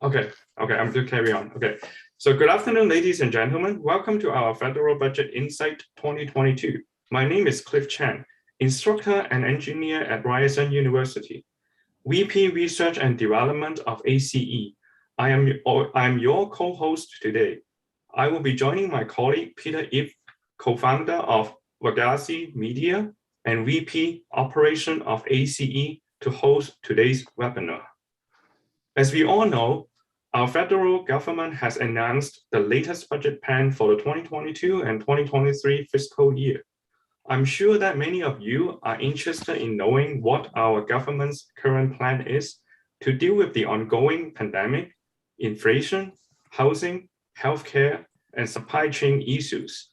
Okay, I'm going to carry on. Okay, so good afternoon, ladies and gentlemen. Welcome to our Federal Budget Insight 2022. My name is Cliff Chan, instructor and engineer at Ryerson University, VP Research and Development of ACE. I am your co-host today. I will be joining my colleague Peter Ip, co-founder of Vagasi Media and VP Operation of ACE, to host today's webinar. As we all know, our federal government has announced the latest budget plan for the 2022 and 2023 fiscal year. I'm sure that many of you are interested in knowing what our government's current plan is to deal with the ongoing pandemic, inflation, housing, healthcare, and supply chain issues.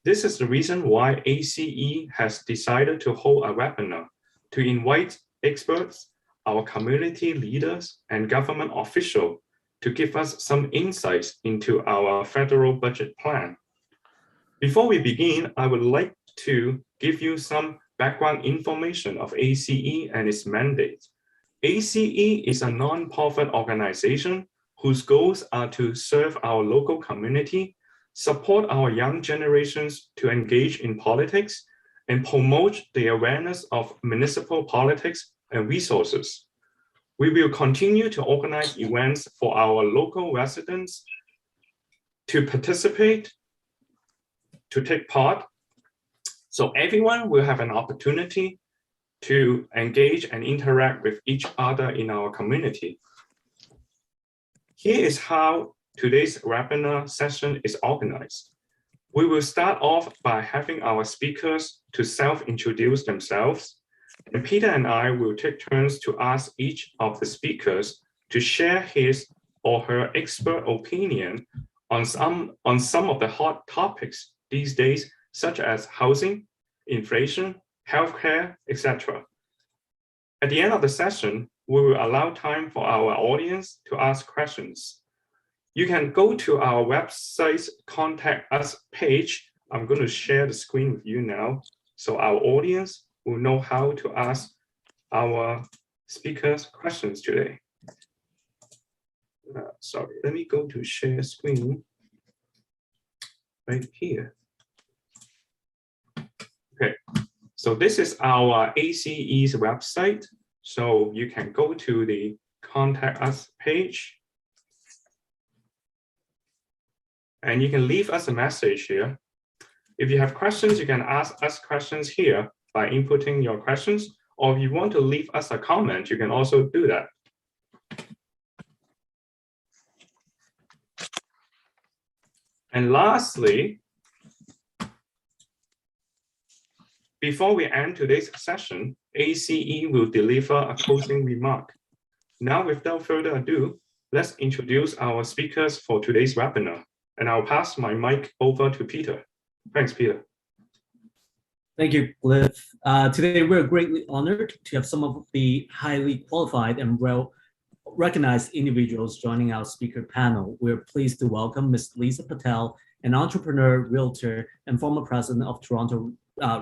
This is the reason why ACE has decided to hold a webinar to invite experts, our community leaders, and government officials to give us some insights into our federal budget plan. Before we begin, I would like to give you some background information of ACE and its mandate. ACE is a non-profit organization whose goals are to serve our local community, support our young generations to engage in politics, and promote the awareness of municipal politics and resources. We will continue to organize events for our local residents to participate, to take part, so everyone will have an opportunity to engage and interact with each other in our community. Here is how today's webinar session is organized. We will start off by having our speakers to self-introduce themselves, and Peter and I will take turns to ask each of the speakers to share his or her expert opinion on some of the hot topics these days, such as housing, inflation, healthcare, etc. At the end of the session, we will allow time for our audience to ask questions. You can go to our website's Contact Us page. I'm going to share the screen with you now, so our audience will know how to ask our speakers questions today. Sorry, let me go to share screen right here. Okay, so this is our ACE's website. So you can go to the Contact Us page, and you can leave us a message here. If you have questions, you can ask us questions here by inputting your questions, or if you want to leave us a comment, you can also do that. And lastly, before we end today's session, ACE will deliver a closing remark. Now, without further ado, let's introduce our speakers for today's webinar. And I'll pass my mic over to Peter. Thanks, Peter. Thank you, Cliff. Today, we're greatly honored to have some of the highly qualified and well-recognized individuals joining our speaker panel. We're pleased to welcome Ms. Lisa Patel, an entrepreneur, realtor, and former president of Toronto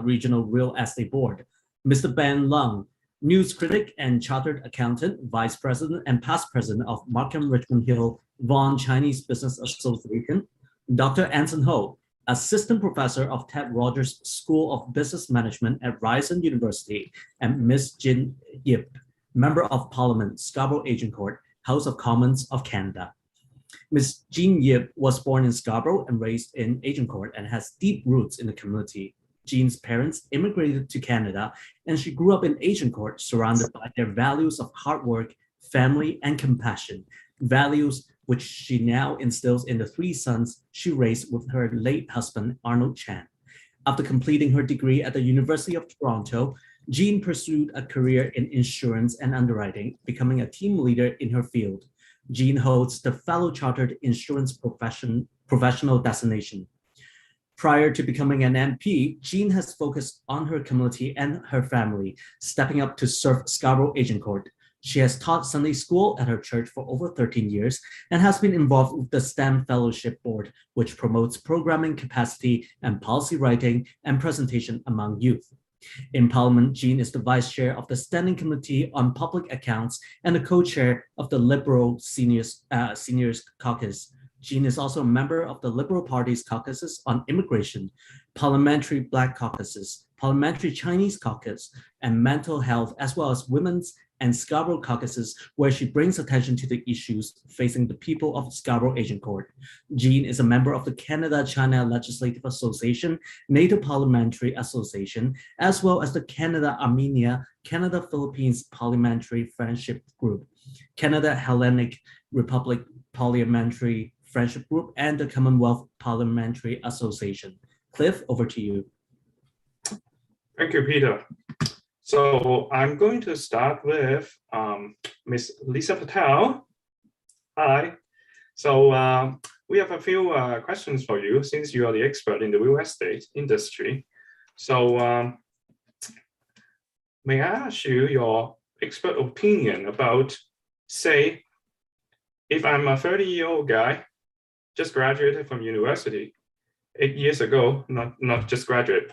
Regional Real Estate Board. Mr. Ben Lung, news critic and chartered accountant, vice president and past president of Markham Richmond Hill Vaughan Chinese Business Association. Dr. Anson Ho, assistant professor of Ted Rogers School of Business Management at Ryerson University, and Ms. Jean Yip, member of Parliament, Scarborough Agincourt, House of Commons of Canada. Ms. Jean Yip was born in Scarborough and raised in Agincourt and has deep roots in the community. Jean's parents immigrated to Canada, and she grew up in Agincourt, surrounded by their values of hard work, family, and compassion, values which she now instills in the three sons she raised with her late husband, Arnold Chan. After completing her degree at the University of Toronto, Jean pursued a career in insurance and underwriting, becoming a team leader in her field. Jean holds the Fellow Chartered Insurance Professional designation. Prior to becoming an MP, Jean has focused on her community and her family, stepping up to serve Scarborough Agincourt. She has taught Sunday school at her church for over 13 years and has been involved with the STEM Fellowship Board, which promotes programming capacity and policy writing and presentation among youth. In Parliament, Jean is the Vice Chair of the Standing Committee on Public Accounts and the Co-Chair of the Liberal Seniors Caucus. Jean is also a member of the Liberal Party's caucuses on immigration, Parliamentary Black Caucuses, Parliamentary Chinese Caucus, and mental health, as well as women's and Scarborough caucuses, where she brings attention to the issues facing the people of Scarborough Agincourt. Jean is a member of the Canada-China Legislative Association, NATO Parliamentary Association, as well as the Canada-Armenia, Canada-Philippines Parliamentary Friendship Group, Canada-Hellenic Republic Parliamentary Friendship Group, and the Commonwealth Parliamentary Association. Cliff, over to you. Thank you, Peter. So I'm going to start with Ms. Lisa Patel. Hi. So we have a few questions for you since you are the expert in the real estate industry. So may I ask you your expert opinion about, say, if I'm a 30-year-old guy, just graduated from university 8 years ago, not just graduated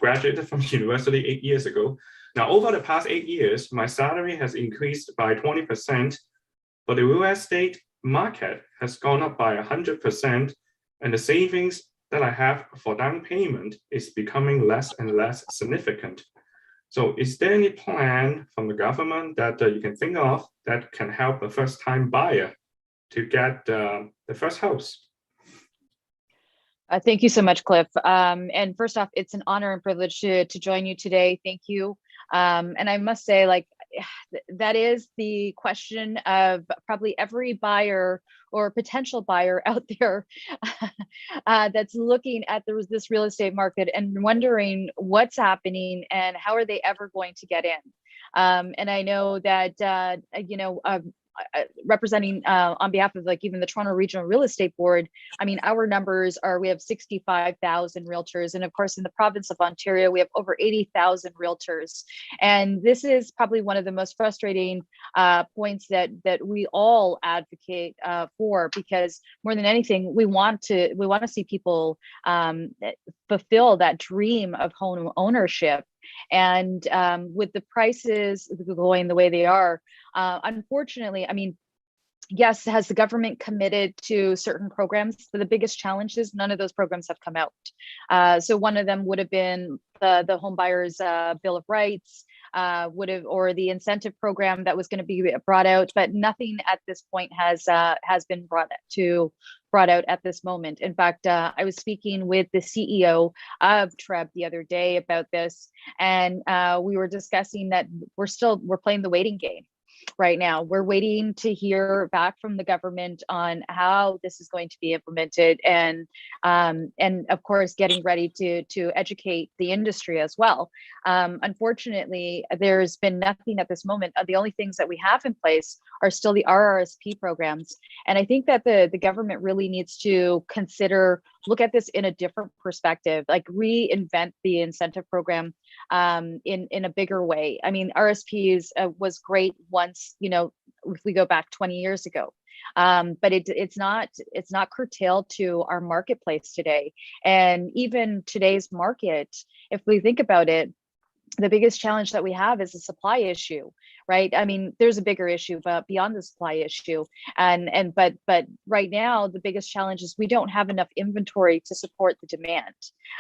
from university 8 years ago. Now, over the past 8 years, my salary has increased by 20%, but the real estate market has gone up by 100%, and the savings that I have for down payment is becoming less and less significant. So is there any plan from the government that you can think of that can help a first-time buyer to get the first house? Thank you so much, Cliff. And first off, it's an honor and privilege to join you today. Thank you. And I must say, like, that is the question of probably every buyer or potential buyer out there that's looking at this real estate market and wondering what's happening and how are they ever going to get in. And I know that, representing on behalf of like even the Toronto Regional Real Estate Board, I mean, our numbers are, we have 65,000 realtors. And of course, in the province of Ontario, we have over 80,000 realtors. And this is probably one of the most frustrating points that we all advocate for, because more than anything, we want to see people fulfill that dream of home ownership. And with the prices going the way they are, unfortunately, I mean, yes, has the government committed to certain programs? But the biggest challenge is none of those programs have come out. So one of them would have been the Home Buyers Bill of Rights, or the incentive program that was going to be brought out, but nothing at this point has been brought out at this moment. In fact, I was speaking with the CEO of TREB the other day about this, and we were discussing that we're playing the waiting game. Right now, we're waiting to hear back from the government on how this is going to be implemented, and of course, getting ready to educate the industry as well. Unfortunately, there's been nothing at this moment. The only things that we have in place are still the RRSP programs, and I think that the government really needs to look at this in a different perspective, like reinvent the incentive program in a bigger way. I mean, RSPs was great once, if we go back 20 years ago, but it's not curtailed to our marketplace today. And even today's market, if we think about it, the biggest challenge that we have is a supply issue, right? I mean, there's a bigger issue, but beyond the supply issue, but right now the biggest challenge is we don't have enough inventory to support the demand,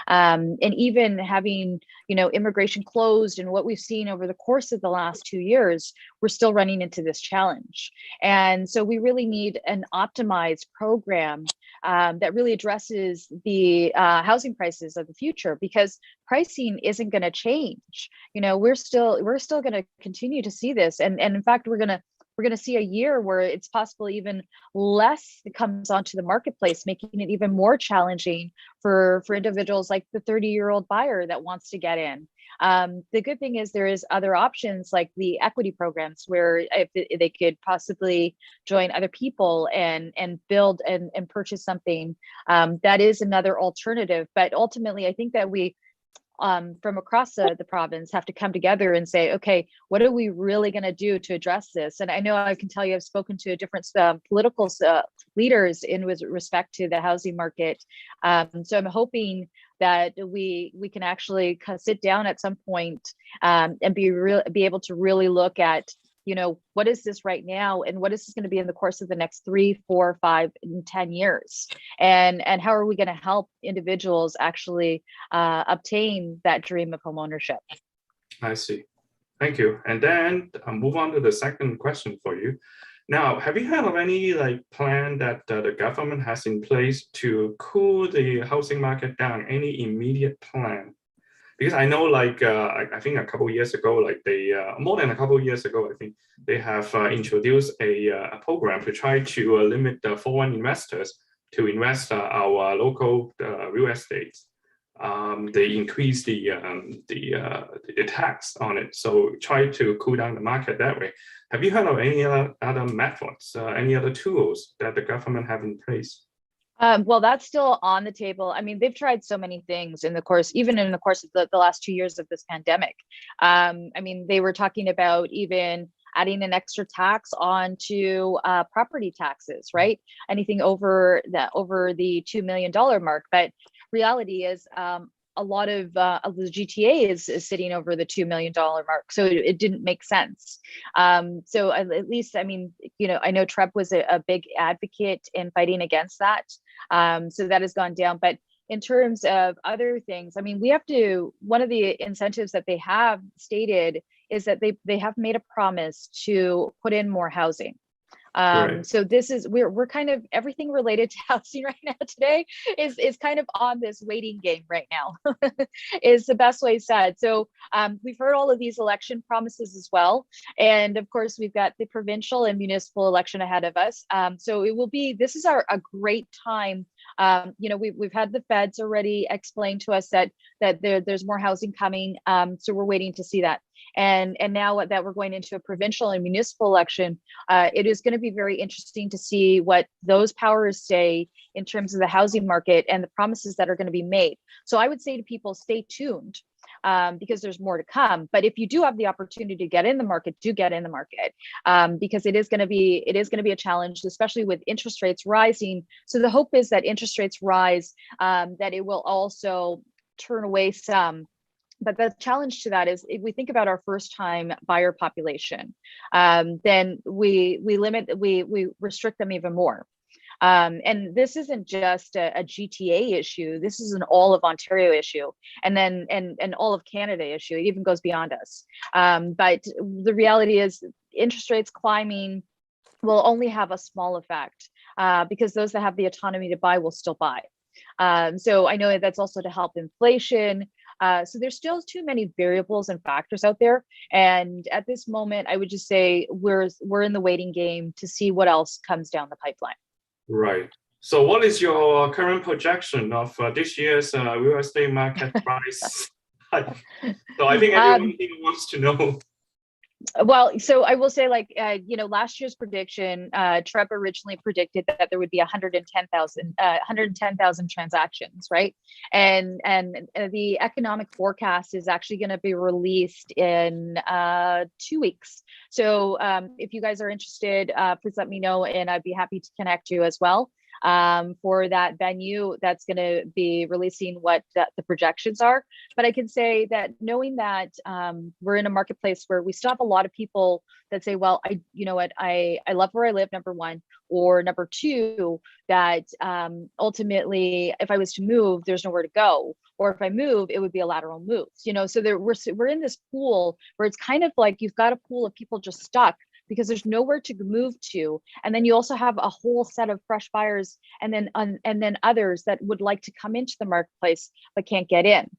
and even having immigration closed and what we've seen over the course of the last 2 years, we're still running into this challenge. And so we really need an optimized program that really addresses the housing prices of the future, because pricing isn't going to change. We're still going to continue to see this, and in fact, we're going to see a year where it's possible even less that comes onto the marketplace, making it even more challenging for individuals like the 30-year-old buyer that wants to get in. The good thing is there is other options like the equity programs, where if they could possibly join other people and build and purchase something. That is another alternative. But ultimately, I think that we from across the province have to come together and say, okay, what are we really going to do to address this? And I know I can tell you, I've spoken to different political leaders in with respect to the housing market. So I'm hoping that we can actually sit down at some point and be able to really look at, what is this right now, and what is this going to be in the course of the next 3, 4, 5, and 10 years, and how are we going to help individuals actually obtain that dream of home ownership. I see. Thank you. And then I'll move on to the second question for you. Now, have you heard of any plan that the government has in place to cool the housing market down? Any immediate plan? Because I know, I think a couple of years ago, more than a couple of years ago, I think they have introduced a program to try to limit the foreign investors to invest our local real estate. They increase the tax on it, so try to cool down the market that way. Have you heard of any other methods, any other tools that the government have in place? Well, that's still on the table. I mean, they've tried so many things even in the course of the last 2 years of this pandemic. I mean, they were talking about even adding an extra tax onto property taxes, right? Anything over the $2 million mark. But reality is, a lot of the GTA is sitting over the $2 million mark, so it didn't make sense. So at least, I mean, I know Trump was a big advocate in fighting against that, so that has gone down. But in terms of other things, I mean, one of the incentives that they have stated is that they have made a promise to put in more housing. Right. So we're kind of, everything related to housing right now today is kind of on this waiting game right now is the best way said. So we've heard all of these election promises as well. And of course, we've got the provincial and municipal election ahead of us. So this is a great time. We've had the feds already explain to us that there's more housing coming. So we're waiting to see that. And now that we're going into a provincial and municipal election, it is going to be very interesting to see what those powers say in terms of the housing market and the promises that are going to be made. So I would say to people, stay tuned, because there's more to come. But if you do have the opportunity to get in the market, do get in the market, because it is going to be a challenge, especially with interest rates rising. So the hope is that interest rates rise, that it will also turn away some. But the challenge to that is, if we think about our first-time buyer population, then we restrict them even more. And this isn't just a GTA issue. This is an all of Ontario issue, and then and all of Canada issue. It even goes beyond us. But the reality is, interest rates climbing will only have a small effect, because those that have the autonomy to buy will still buy. So I know that's also to help inflation. So there's still too many variables and factors out there. And at this moment, I would just say we're in the waiting game to see what else comes down the pipeline. Right. So what is your current projection of this year's real estate market price? So I think everyone here wants to know. Well, so I will say, last year's prediction, Trump originally predicted that there would be 110,000 transactions, right? And the economic forecast is actually going to be released in 2 weeks. So if you guys are interested, please let me know, and I'd be happy to connect you as well. For that venue that's going to be releasing what the projections are. But I can say that, knowing that we're in a marketplace where we still have a lot of people that say, well, I love where I live, number one, or number two, that ultimately, if I was to move, there's nowhere to go. Or if I move, it would be a lateral move. So we're in this pool where it's kind of like you've got a pool of people just stuck, because there's nowhere to move to. And then you also have a whole set of fresh buyers, and then others that would like to come into the marketplace but can't get in.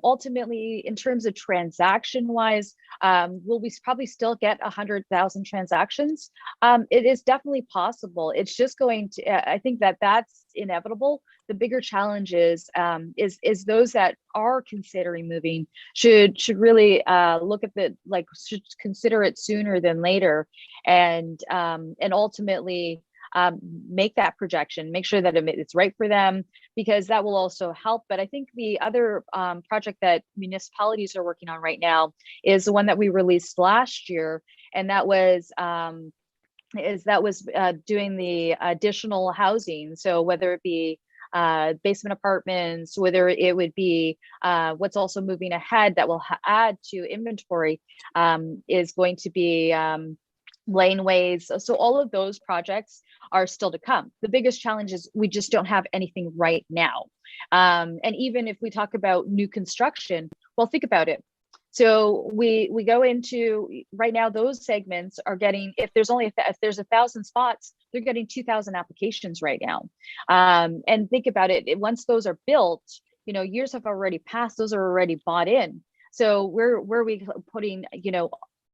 Ultimately, in terms of transaction wise, will we probably still get 100,000 transactions? It is definitely possible. It's just going to, I think that's inevitable. The bigger challenge is those that are considering moving should really look at should consider it sooner than later, and ultimately make that projection, make sure that it's right for them, because that will also help. But I think the other project that municipalities are working on right now is the one that we released last year, and that was doing the additional housing. So whether it be basement apartments, whether it would be what's also moving ahead that will add to inventory is going to be laneways. So all of those projects are still to come. The biggest challenge is we just don't have anything right now. And even if we talk about new construction, well, think about it. So we go into right now, those segments are getting, if there's 1,000 spots, they're getting 2,000 applications right now. And think about it, once those are built, years have already passed, those are already bought in. So where are we putting,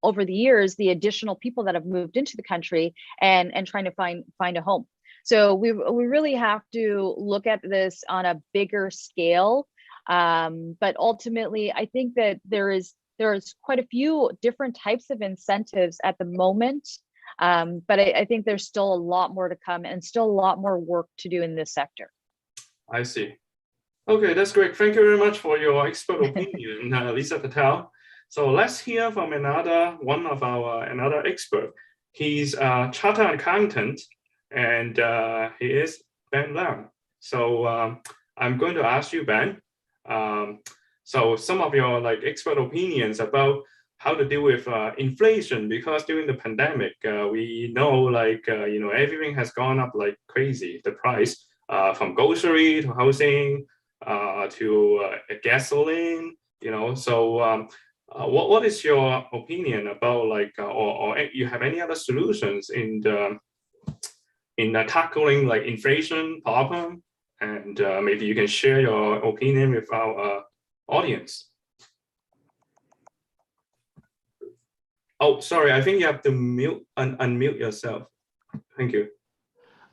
over the years, the additional people that have moved into the country and trying to find a home. So we really have to look at this on a bigger scale. But ultimately, I think that there's quite a few different types of incentives at the moment. But I think there's still a lot more to come and still a lot more work to do in this sector. I see. Okay, that's great. Thank you very much for your expert opinion, Lisa Patel. So let's hear from another expert. He's a chartered accountant, and he is Ben Lam. So I'm going to ask you, Ben. So some of your expert opinions about how to deal with inflation, because during the pandemic, we know everything has gone up like crazy. The price from grocery to housing to gasoline, So what is your opinion about or you have any other solutions in tackling inflation problem? And maybe you can share your opinion with our audience. Oh, sorry, I think you have to unmute yourself. Thank you.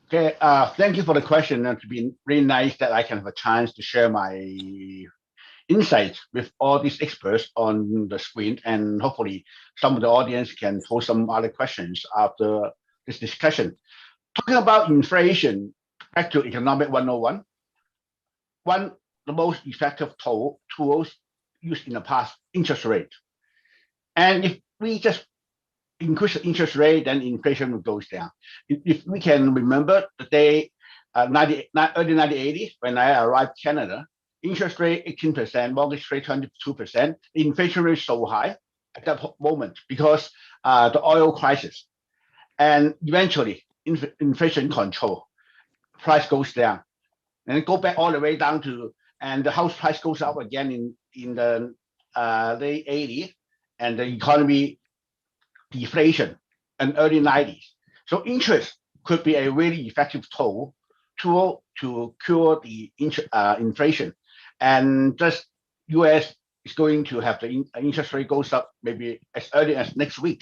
Okay, thank you for the question. It's been really nice that I can have a chance to share my insights with all these experts on the screen, and hopefully some of the audience can pose some other questions after this discussion. Talking about inflation, back to Economic 101, the most effective tools used in the past, interest rate. And if we just increase the interest rate, then inflation goes down. If we can remember the day, early 1980s, when I arrived in Canada, interest rate 18%, mortgage rate 22%, inflation rate so high at that moment because the oil crisis. And eventually, inflation control, price goes down. And go back all the way down to, and the house price goes up again in the late 80s, and the economy deflation in early 90s. So interest could be a really effective tool to cure the inflation. And just US is going to have the interest rate goes up maybe as early as next week.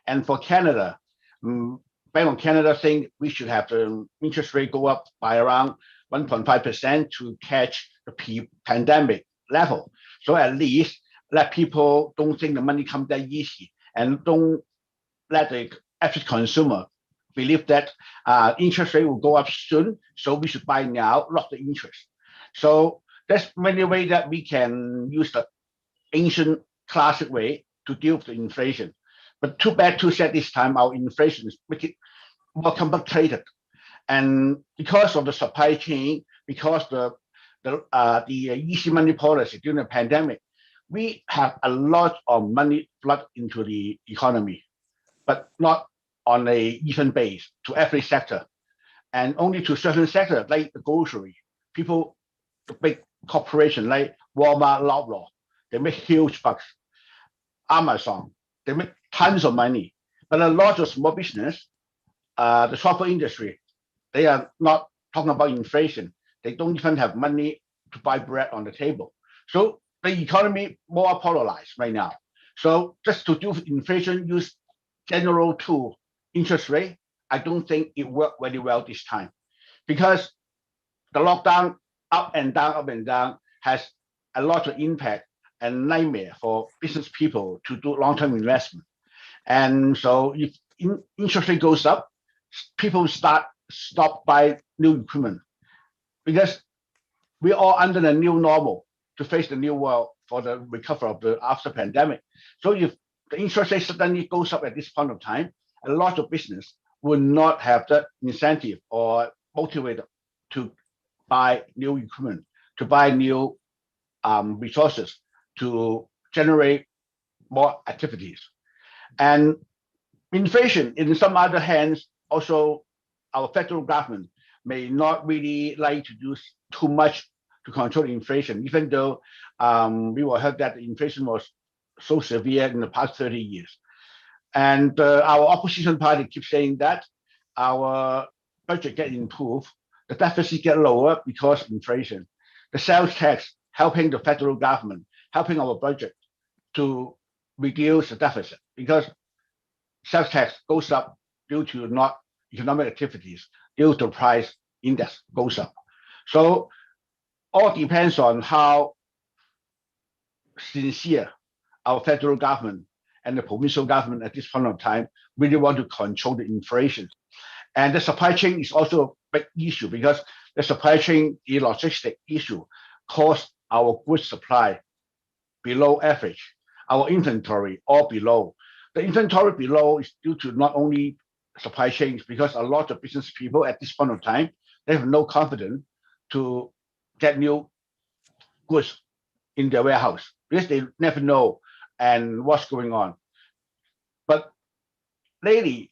And for Canada, Bank of Canada think we should have the interest rate go up by around 1.5% to catch the pre-pandemic level. So at least let people don't think the money comes that easy, and don't let the average consumer believe that interest rate will go up soon, so we should buy now, lock the interest. So there's many ways that we can use the ancient classic way to deal with the inflation. But too bad, too sad this time, our inflation is making it more complicated. And because of the supply chain, because the easy money policy during the pandemic, we have a lot of money flood into the economy, but not on a even base to every sector, and only to certain sectors like the grocery. People, the big corporation like Walmart, Loblaw, they make huge bucks. Amazon, they make tons of money. But a lot of small business, the software industry, they are not talking about inflation. They don't even have money to buy bread on the table. So the economy more polarized right now. So just to do inflation, use general tool, interest rate, I don't think it worked very well this time, because the lockdown up and down has a lot of impact and nightmare for business people to do long-term investment. And so if interest rate goes up, people stop buy new equipment, because we're all under the new normal to face the new world for the recovery of the after pandemic. So if the interest rate suddenly goes up at this point of time, a lot of business will not have the incentive or motivator to buy new equipment, to buy new resources, to generate more activities. And inflation, in some other hands, also our federal government may not really like to do too much to control inflation, even though we were heard that the inflation was so severe in the past 30 years. And our opposition party keeps saying that our budget get improved, the deficit get lower because of inflation. The sales tax helping the federal government, helping our budget to reduce the deficit, because sales tax goes up due to not economic activities, due to price index goes up. So all depends on how sincere our federal government and the provincial government at this point of time really want to control the inflation. And the supply chain is also a big issue, because the supply chain, the logistic issue, caused our goods supply below average, our inventory all below. The inventory below is due to not only supply chains, because a lot of business people at this point of time, they have no confidence to get new goods in their warehouse, because they never know and what's going on. But lately,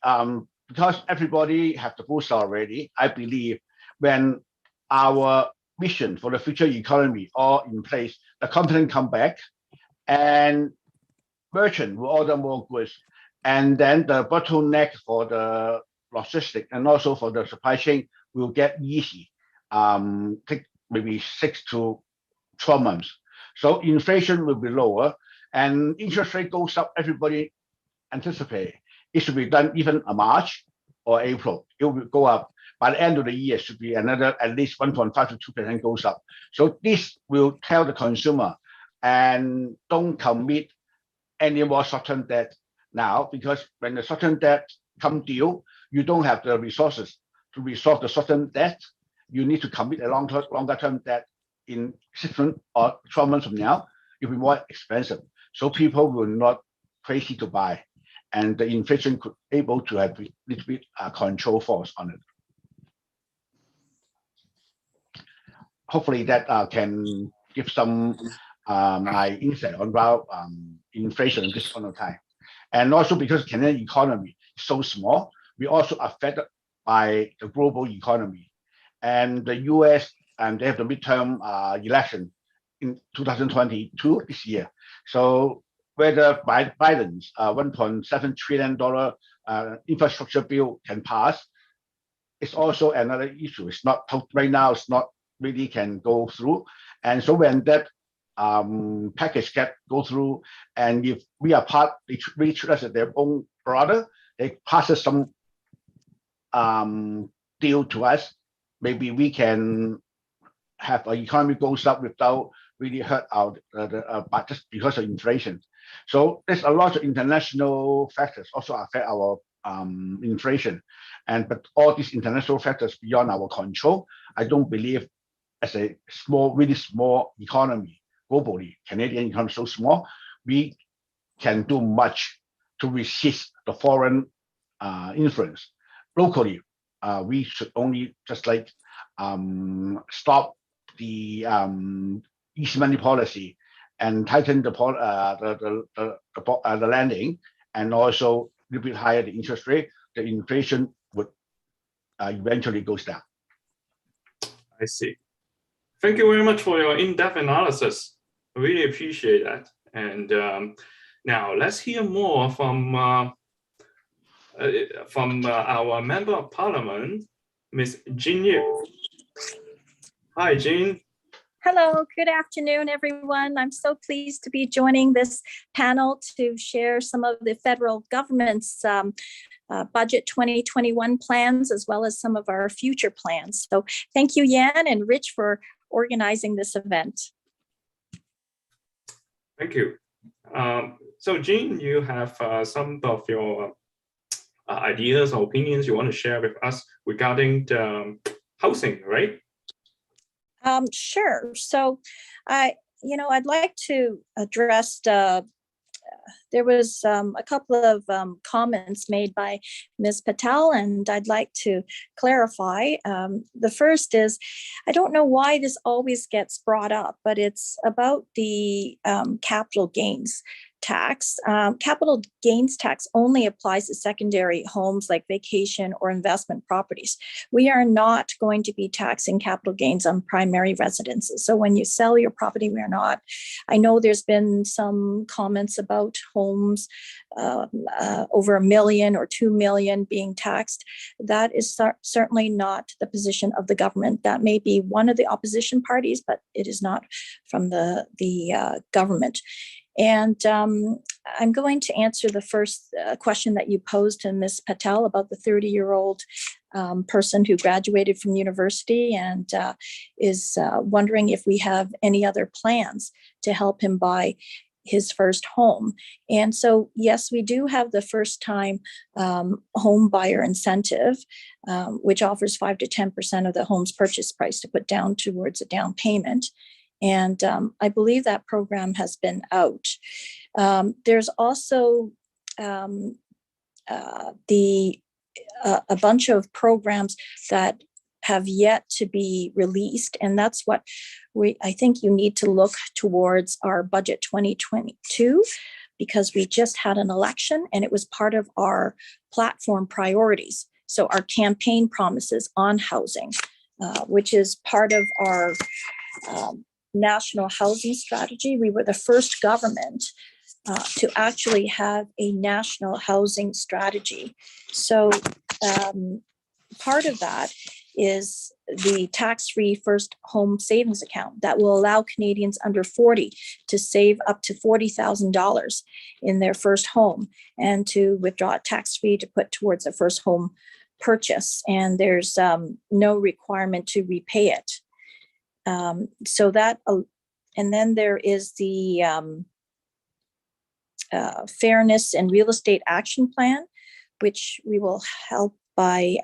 because everybody have the booster already, I believe when our vision for the future economy all in place, the confidence come back, and merchant will order more goods, and then the bottleneck for the logistics and also for the supply chain will get easy. Take maybe 6 to 12 months. So inflation will be lower, and interest rate goes up. Everybody anticipate it should be done even in March or April. It will go up. By the end of the year, should be another at least 1.5 to 2% goes up. So this will tell the consumer, and don't commit any more short-term debt now, because when the short-term debt come due, you don't have the resources to resolve the short-term debt. You need to commit a longer-term debt in 6 months or 12 months from now. It will be more expensive. So people will not crazy to buy, and the inflation could able to have a little bit control force on it. Hopefully that can give some my insight on about inflation at this point of time. And also because Canadian economy is so small, we also affected by the global economy. And the US, and they have the midterm election in 2022 this year. So whether Biden's $1.7 trillion infrastructure bill can pass, it's also another issue. It's not right now. It's not really can go through. And so when that package go through, and if we are part, they treat us as their own brother, they pass us some deal to us, maybe we can have an economy goes up without really hurt our but just because of inflation. So there's a lot of international factors also affect our inflation, but all these international factors beyond our control. I don't believe as a really small economy globally, Canadian economy so small, we can do much to resist the foreign influence. Locally, we should only just like stop the easy money policy and tighten the lending, and also a little bit higher the interest rate. The inflation would eventually goes down. I see. Thank you very much for your in-depth analysis. I really appreciate that. And now let's hear more from our Member of Parliament, Ms. Jin Yu. Hi, Jin. Hello, good afternoon, everyone. I'm so pleased to be joining this panel to share some of the federal government's budget 2021 plans, as well as some of our future plans. So thank you, Yan and Rich, for organizing this event. Thank you. So Jin, you have some of your ideas or opinions you want to share with us regarding the housing, right? Sure. So, I'd like to address there was a couple of comments made by Ms. Patel, and I'd like to clarify. The first is, I don't know why this always gets brought up, but it's about the capital gains tax. Capital gains tax only applies to secondary homes like vacation or investment properties. We are not going to be taxing capital gains on primary residences. So when you sell your property, we are not. I know there's been some comments about homes over $1 million or $2 million being taxed. That is certainly not the position of the government. That may be one of the opposition parties, but it is not from the government. And I'm going to answer the first question that you posed to Ms. Patel about the 30-year-old person who graduated from university and is wondering if we have any other plans to help him buy his first home. And so, yes, we do have the first-time home buyer incentive, which offers 5 to 10% of the home's purchase price to put down towards a down payment. And I believe that program has been out. There's also a bunch of programs that have yet to be released. And that's what I think you need to look towards our budget 2022, because we just had an election and it was part of our platform priorities. So our campaign promises on housing, which is part of our national housing strategy. We were the first government to actually have a national housing strategy. So part of that is the tax-free first home savings account that will allow Canadians under 40 to save up to $40,000 in their first home and to withdraw it tax-free to put towards a first home purchase. And there's no requirement to repay it. So that, and then there is the Fairness and Real Estate Action Plan, which we will help by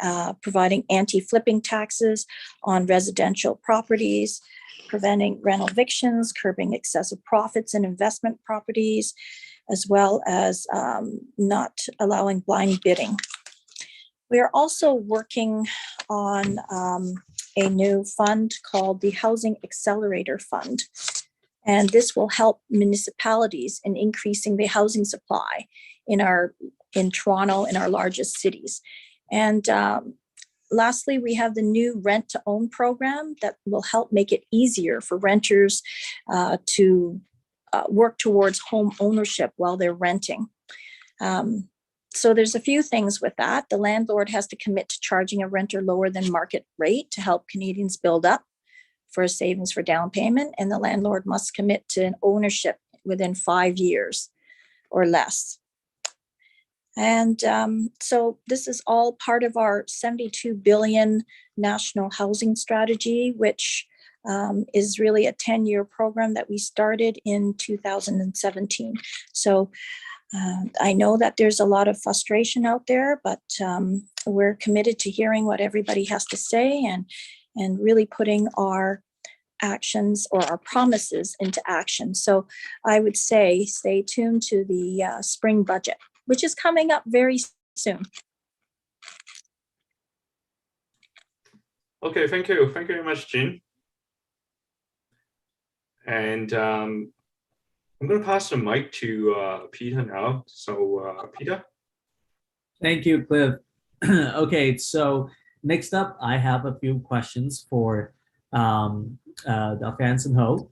providing anti-flipping taxes on residential properties, preventing rental evictions, curbing excessive profits in investment properties, as well as not allowing blind bidding. We are also working on a new fund called the Housing Accelerator Fund. And this will help municipalities in increasing the housing supply in Toronto, in our largest cities. And lastly, we have the new rent to own program that will help make it easier for renters to work towards home ownership while they're renting. So there's a few things with that. The landlord has to commit to charging a renter lower than market rate to help Canadians build up for a savings for down payment. And the landlord must commit to an ownership within 5 years or less. And so this is all part of our $72 billion national housing strategy, which is really a 10-year program that we started in 2017. So I know that there's a lot of frustration out there, but we're committed to hearing what everybody has to say and really putting our actions or our promises into action. So I would say stay tuned to the spring budget, which is coming up very soon. Okay, thank you. Thank you very much, Jean. And I'm going to pass the mic to Peter now. So Peter. Thank you, Cliff. Okay, so next up, I have a few questions for Dr. Anson Ho.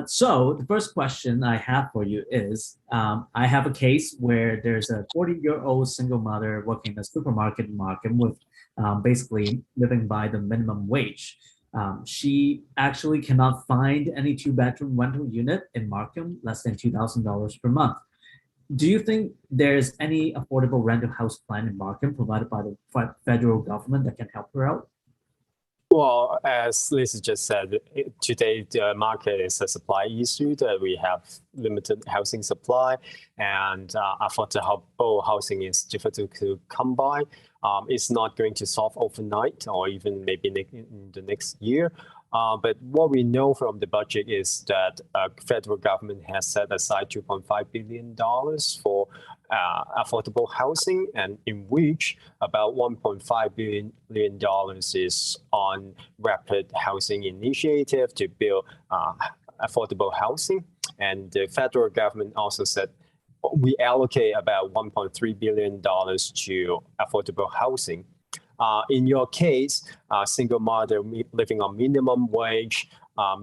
So the first question I have for you is, I have a case where there's a 40-year-old single mother working in a supermarket in Markham with basically living by the minimum wage. She actually cannot find any 2-bedroom rental unit in Markham less than $2,000 per month. Do you think there's any affordable rental house plan in Markham provided by the federal government that can help her out? Well, as Lisa just said, today the market is a supply issue, that we have limited housing supply, and affordable housing is difficult to come by. It's not going to solve overnight or even maybe in the next year. But what we know from the budget is that federal government has set aside $2.5 billion for affordable housing, and in which about $1.5 billion is on rapid housing initiative to build affordable housing. And the federal government also said we allocate about $1.3 billion to affordable housing. In your case, single mother living on minimum wage,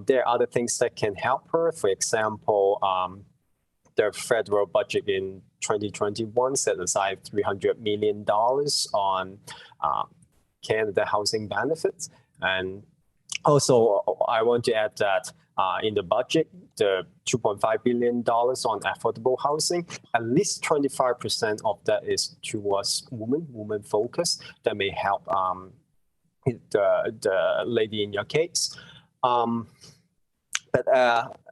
there are other things that can help her. For example, the federal budget in 2021 set aside $300 million on Canada housing benefits. And also, I want to add that in the budget, the $2.5 billion on affordable housing, at least 25% of that is towards women focus. That may help the lady in your case. But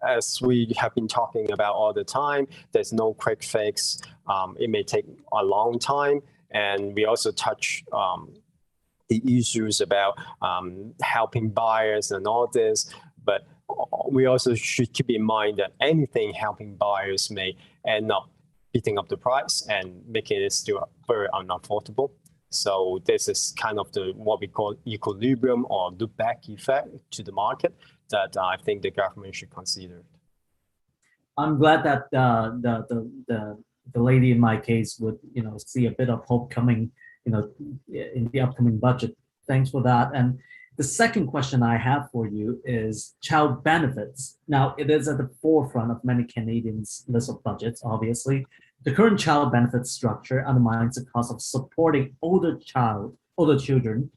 as we have been talking about all the time, there's no quick fix. It may take a long time. And we also touch the issues about helping buyers and all this. But we also should keep in mind that anything helping buyers may end up beating up the price and making it still very unaffordable. So this is kind of what we call equilibrium or loop back effect to the market that I think the government should consider. I'm glad that the lady in my case would see a bit of hope coming in the upcoming budget. Thanks for that. And the second question I have for you is child benefits. Now, it is at the forefront of many Canadians' list of budgets, obviously. The current child benefits structure undermines the cost of supporting older children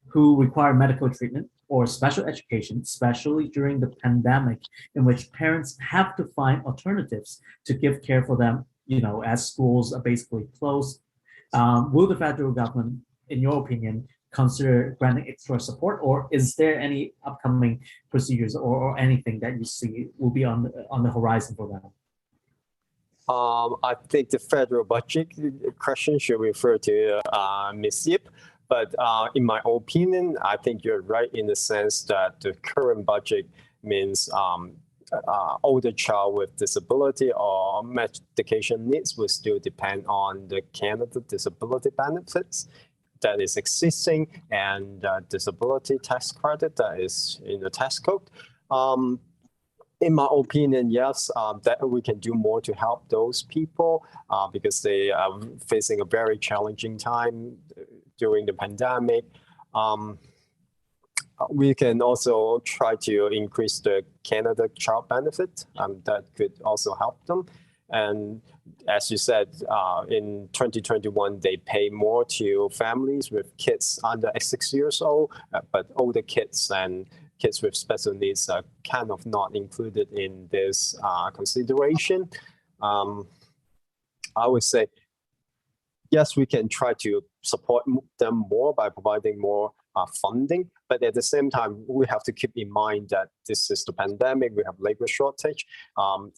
who require medical treatment or special education, especially during the pandemic, in which parents have to find alternatives to give care for them, as schools are basically closed. Will the federal government, in your opinion, consider granting extra support, or is there any upcoming procedures or anything that you see will be on the horizon for them? I think the federal budget question should refer to Ms. Yip, but in my opinion, I think you're right in the sense that the current budget means older child with disability or medication needs will still depend on the Canada disability benefits that is existing and disability tax credit that is in the tax code. In my opinion, yes, that we can do more to help those people because they are facing a very challenging time during the pandemic. We can also try to increase the Canada child benefit. That could also help them. And as you said, in 2021, they pay more to families with kids under 6 years old, but older kids and kids with special needs are kind of not included in this consideration. I would say, yes, we can try to support them more by providing more funding, but at the same time, we have to keep in mind that this is the pandemic, we have labor shortage.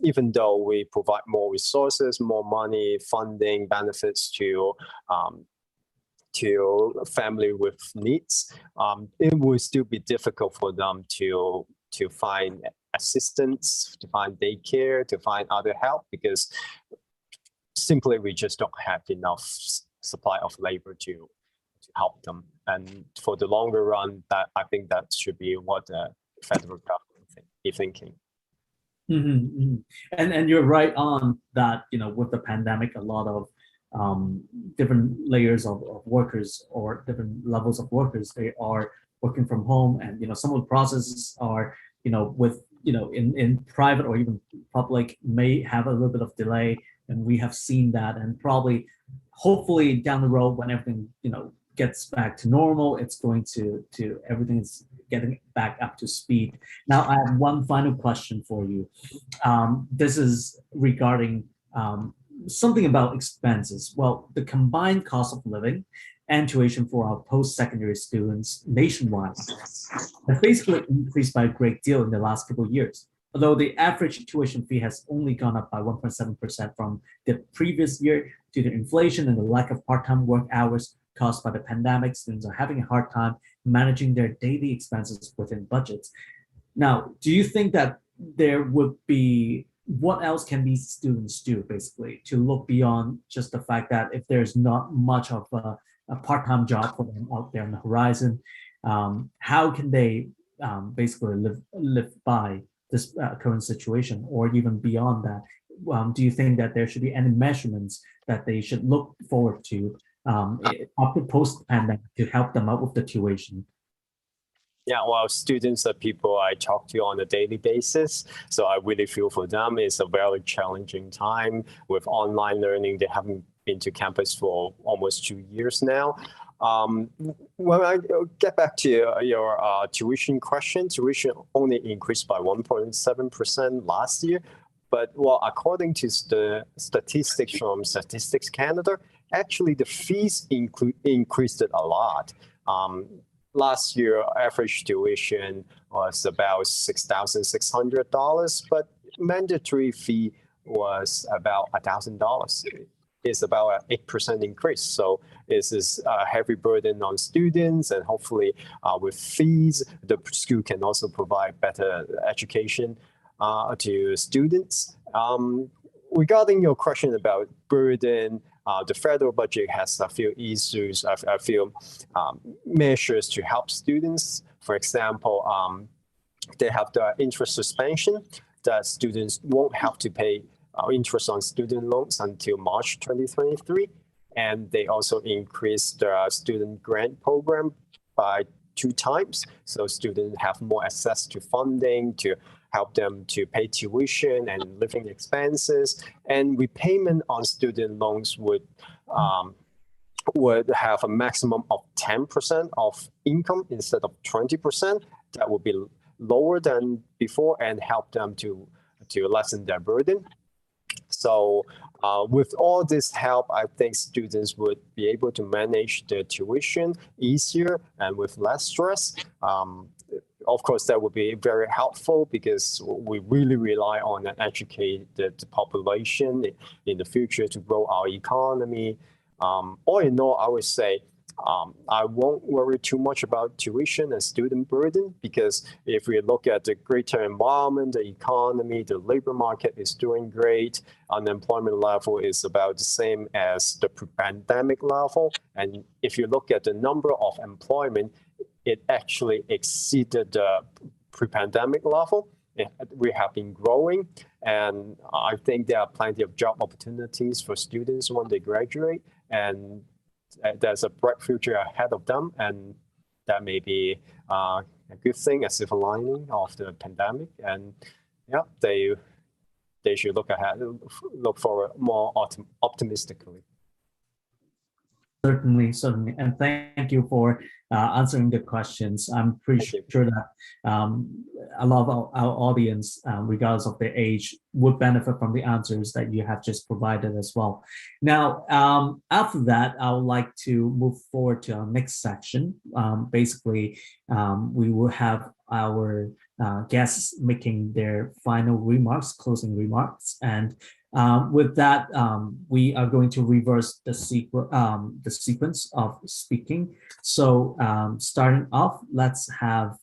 Even though we provide more resources, more money, funding, benefits to family with needs, it will still be difficult for them to find assistance, to find daycare, to find other help, because simply we just don't have enough supply of labor to help them. And for the longer run, that I think that should be what the federal government is thinking. Mm-hmm. And you're right on that. With the pandemic, a lot of different layers of workers or different levels of workers, they are working from home, and some of the processes are in private or even public may have a little bit of delay, and we have seen that. And probably hopefully down the road, when everything gets back to normal, it's going to everything's getting back up to speed. Now I have one final question for you. This is regarding something about expenses. Well, the combined cost of living and tuition for our post-secondary students nationwide has basically increased by a great deal in the last couple of years. Although the average tuition fee has only gone up by 1.7% from the previous year due to inflation and the lack of part-time work hours, caused by the pandemic. Students are having a hard time managing their daily expenses within budgets. Now, do you think that there would be, what else can these students do basically to look beyond just the fact that if there's not much of a part-time job for them out there on the horizon, how can they basically live by this current situation, or even beyond that? Do you think that there should be any measurements that they should look forward to after post-pandemic to help them out with the tuition? Yeah, well, students are people I talk to on a daily basis. So I really feel for them. It's a very challenging time with online learning. They haven't been to campus for almost 2 years now. When I get back to your tuition question, tuition only increased by 1.7% last year. But well, according to the statistics from Statistics Canada, actually the fees increased a lot. Last year, average tuition was about $6,600, but mandatory fee was about $1,000. It's about an 8% increase. So this is a heavy burden on students, and hopefully with fees, the school can also provide better education to students. Regarding your question about burden, the federal budget has a few issues, a few measures to help students. For example, they have the interest suspension, that students won't have to pay interest on student loans until March 2023. And they also increased the student grant program by 2 times. So students have more access to funding to help them to pay tuition and living expenses. And repayment on student loans would have a maximum of 10% of income instead of 20%. That would be lower than before and help them to lessen their burden. So with all this help, I think students would be able to manage their tuition easier and with less stress. Of course, that would be very helpful because we really rely on an educated population in the future to grow our economy. All in all, I would say I won't worry too much about tuition and student burden, because if we look at the greater environment, the economy, the labor market is doing great. Unemployment level is about the same as the pre-pandemic level. And if you look at the number of employment, it actually exceeded the pre-pandemic level. We have been growing, and I think there are plenty of job opportunities for students when they graduate, and there's a bright future ahead of them, and that may be a good thing, a silver lining of the pandemic. And yeah, they should look ahead, look forward more optimistically. Certainly. And thank you for answering the questions. I'm pretty sure that a lot of our audience, regardless of their age, would benefit from the answers that you have just provided as well. Now, after that, I would like to move forward to our next section. Basically, we will have our guests making their final remarks, closing remarks, and with that, we are going to reverse the sequence of speaking. So starting off, let's have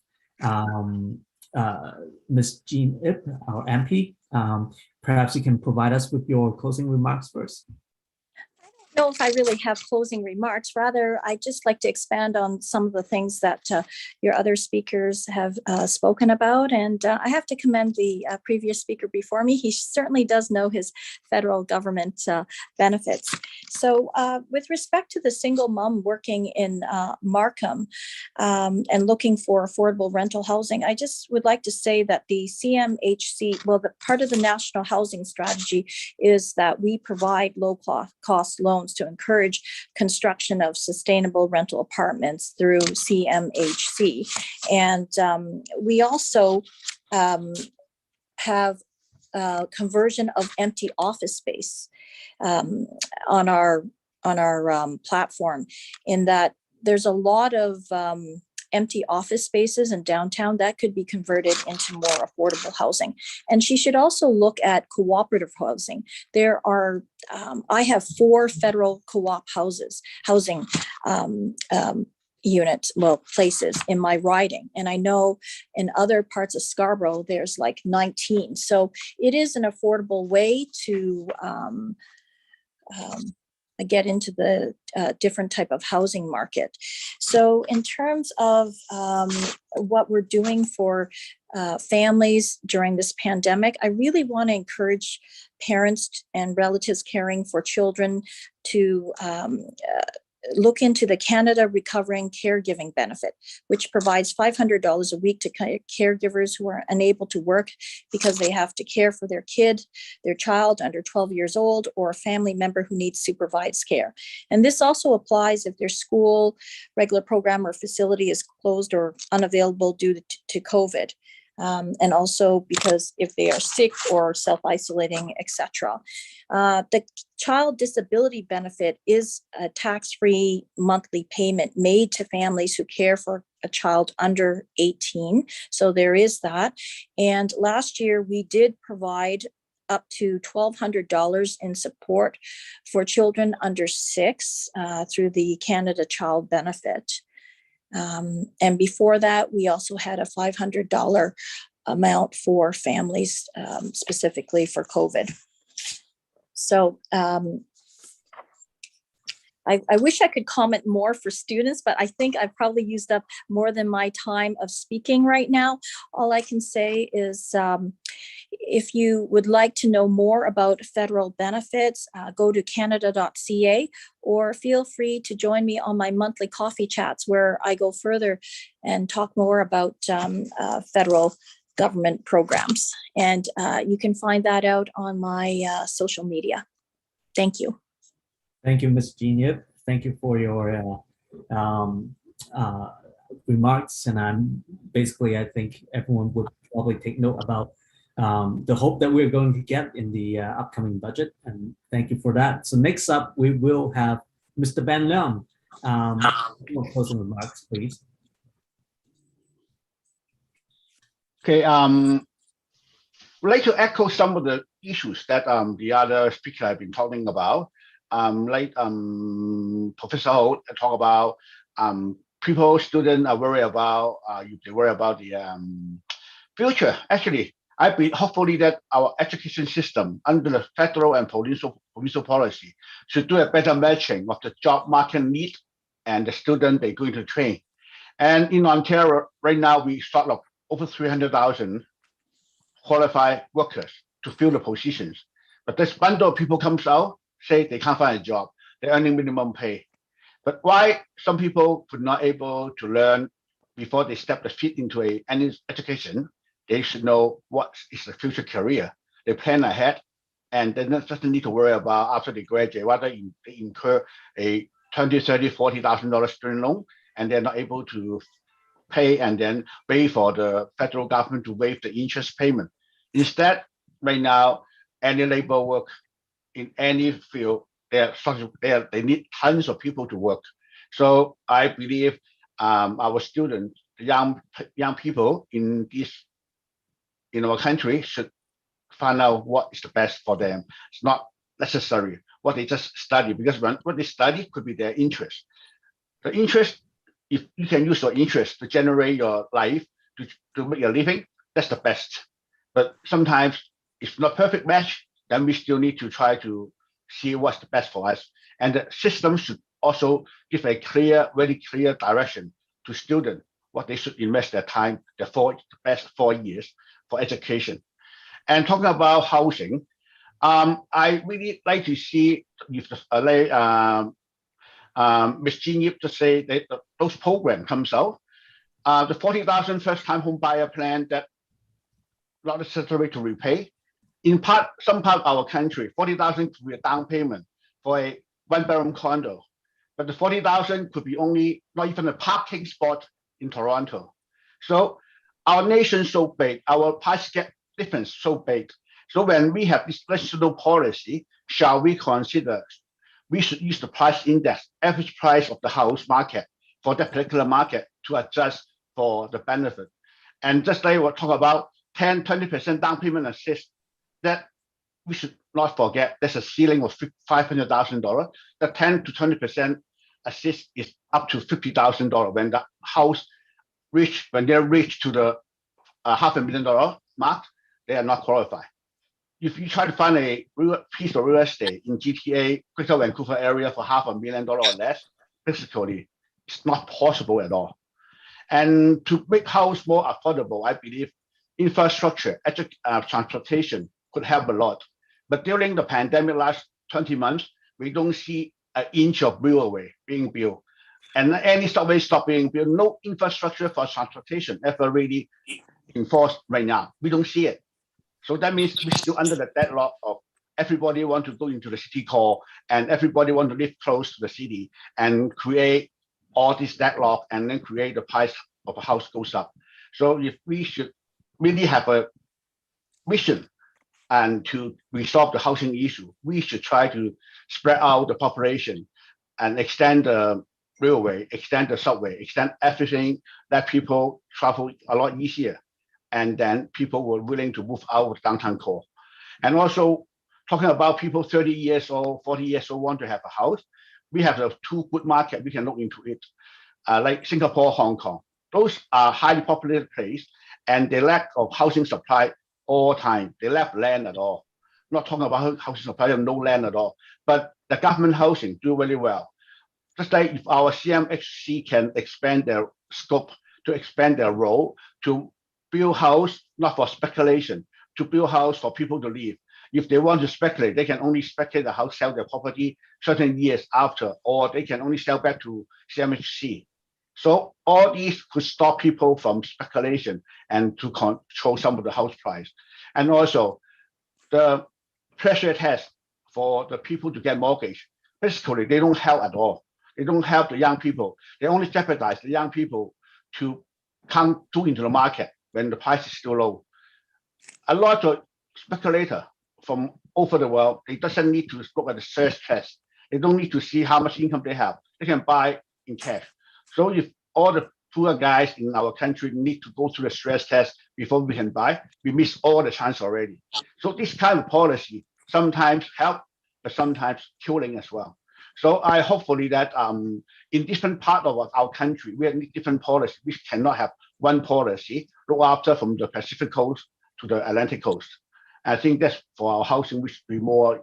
Ms. Jean Ip, our MP. Perhaps you can provide us with your closing remarks first. I don't know if I really have closing remarks. Rather, I'd just like to expand on some of the things that your other speakers have spoken about. And I have to commend the previous speaker before me. He certainly does know his federal government benefits. So with respect to the single mom working in Markham and looking for affordable rental housing, I just would like to say that the CMHC, well, the part of the National Housing Strategy is that we provide low-cost loans to encourage construction of sustainable rental apartments through CMHC. And we also have conversion of empty office space on our platform, in that there's a lot of empty office spaces in downtown that could be converted into more affordable housing. And she should also look at cooperative housing. There are, I have 4 federal co-op housing units, well, places in my riding. And I know in other parts of Scarborough, there's like 19. So it is an affordable way to get into the different type of housing market. So in terms of what we're doing for families during this pandemic, I really want to encourage parents and relatives caring for children to look into the Canada Recovering Caregiving Benefit, which provides $500 a week to caregivers who are unable to work because they have to care for their kid, their child under 12 years old, or a family member who needs supervised care. And this also applies if their school, regular program, or facility is closed or unavailable due to COVID. And also because if they are sick or self-isolating, etc. The child disability benefit is a tax-free monthly payment made to families who care for a child under 18. So there is that. And last year we did provide up to $1,200 in support for children under 6 through the Canada Child Benefit. And before that, we also had a $500 amount for families specifically for COVID. So I wish I could comment more for students, but I think I've probably used up more than my time of speaking right now. All I can say is if you would like to know more about federal benefits, go to canada.ca or feel free to join me on my monthly coffee chats where I go further and talk more about federal government programs. And you can find that out on my social media. Thank you. Thank you, Ms. Jean Yip. Thank you for your remarks. And I think everyone would probably take note about the hope that we're going to get in the upcoming budget. And thank you for that. So next up, we will have Mr. Ben Leung. More closing remarks, please. Okay, I'd like to echo some of the issues that the other speaker have been talking about. Like Professor Ho talk about students are worried about they worry about the future. Actually, I believe hopefully that our education system under the federal and provincial policy should do a better matching of the job market need and the student they're going to train. And in Ontario right now, we start up over 300,000 qualified workers to fill the positions. But this bundle of people comes out, say they can't find a job, they're earning minimum pay. But why some people could not able to learn before they step the feet into any education? They should know what is the future career. They plan ahead, and they doesn't need to worry about after they graduate whether they incur a $20,000, $30,000, $40,000 student loan, and they're not able to pay and then wait for the federal government to waive the interest payment. Instead, right now, any labor work in any field, they need tons of people to work. So I believe our students, young people in our country should find out what is the best for them. It's not necessary what they just study, because what they study could be their interest. The interest, if you can use your interest to generate your life, to make a living, that's the best. But sometimes it's not perfect match, then we still need to try to see what's the best for us. And the system should also give a very clear direction to students, what they should invest their time, the best 4 years for education. And talking about housing, I really like to see if Ms. Jean Yip to say that those programs comes out. The 40,000 first-time home buyer plan that not necessary to repay. In some part of our country, 40,000 could be a down payment for a one-bedroom condo, but the 40,000 could be only not even a parking spot in Toronto. So our nation is so big, our price gap difference so big. So when we have this national policy, shall we consider we should use the price index, average price of the house market, for that particular market to adjust for the benefit. And just like we'll talk about 10, 20% down payment assist, that we should not forget there's a ceiling of $500,000. The 10 to 20% assist is up to $50,000 when the house when they reach to the $500,000 mark, they are not qualified. If you try to find a piece of real estate in GTA, Greater Vancouver area for $500,000 or less, physically, it's not possible at all. And to make house more affordable, I believe infrastructure, transportation could help a lot. But during the pandemic last 20 months, we don't see an inch of railway being built. And any subway stop being built, no infrastructure for transportation ever really enforced right now. We don't see it. So that means we're still under the deadlock of everybody want to go into the city core and everybody want to live close to the city and create all this deadlock and then create the price of a house goes up. So if we should really have a mission and to resolve the housing issue, we should try to spread out the population and extend the railway, extend the subway, extend everything that people travel a lot easier. And then people were willing to move out of downtown core. And also talking about people 30 years old, 40 years old want to have a house, we have the two good market we can look into it, like Singapore, Hong Kong. Those are highly populated places and they lack of housing supply all time. They lack land at all. Not talking about housing supply, no land at all. But the government housing do really well. Just like if our CMHC can expand their scope, to expand their role, to build house, not for speculation, to build house for people to live. If they want to speculate, they can only speculate the house, sell their property certain years after, or they can only sell back to CMHC. So all these could stop people from speculation and to control some of the house price. And also the pressure test for the people to get mortgage, basically they don't help at all. They don't help the young people. They only jeopardize the young people to come into the market when the price is still low. A lot of speculators from over the world, they doesn't need to look at the stress test. They don't need to see how much income they have. They can buy in cash. So if all the poor guys in our country need to go through the stress test before we can buy, we miss all the chance already. So this kind of policy sometimes help, but sometimes killing as well. So I hopefully that in different part of our country, we have different policy. We cannot have one policy look after from the Pacific coast to the Atlantic coast. I think that's for our housing, we should be more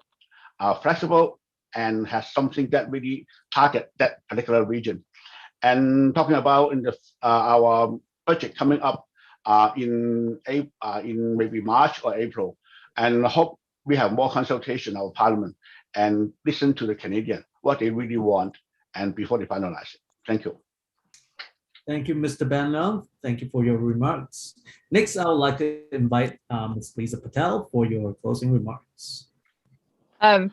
flexible and have something that really target that particular region. And talking about in the our budget coming up in maybe March or April, and I hope we have more consultation of Parliament and listen to the Canadian what they really want and before they finalize it. Thank you. Thank you, Mr. Ben Leung. Thank you for your remarks. Next, I would like to invite Ms. Lisa Patel for your closing remarks.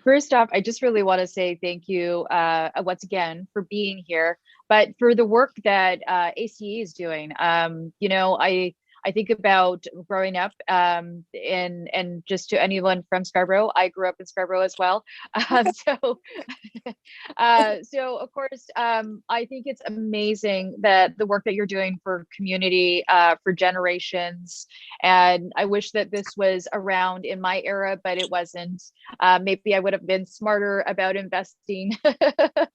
First off, I just really want to say thank you once again for being here, but for the work that ACE is doing. You know, I think about growing up and just to anyone from Scarborough, I grew up in Scarborough as well. So of course, I think it's amazing that the work that you're doing for community, for generations. And I wish that this was around in my era, but it wasn't. Maybe I would have been smarter about investing, but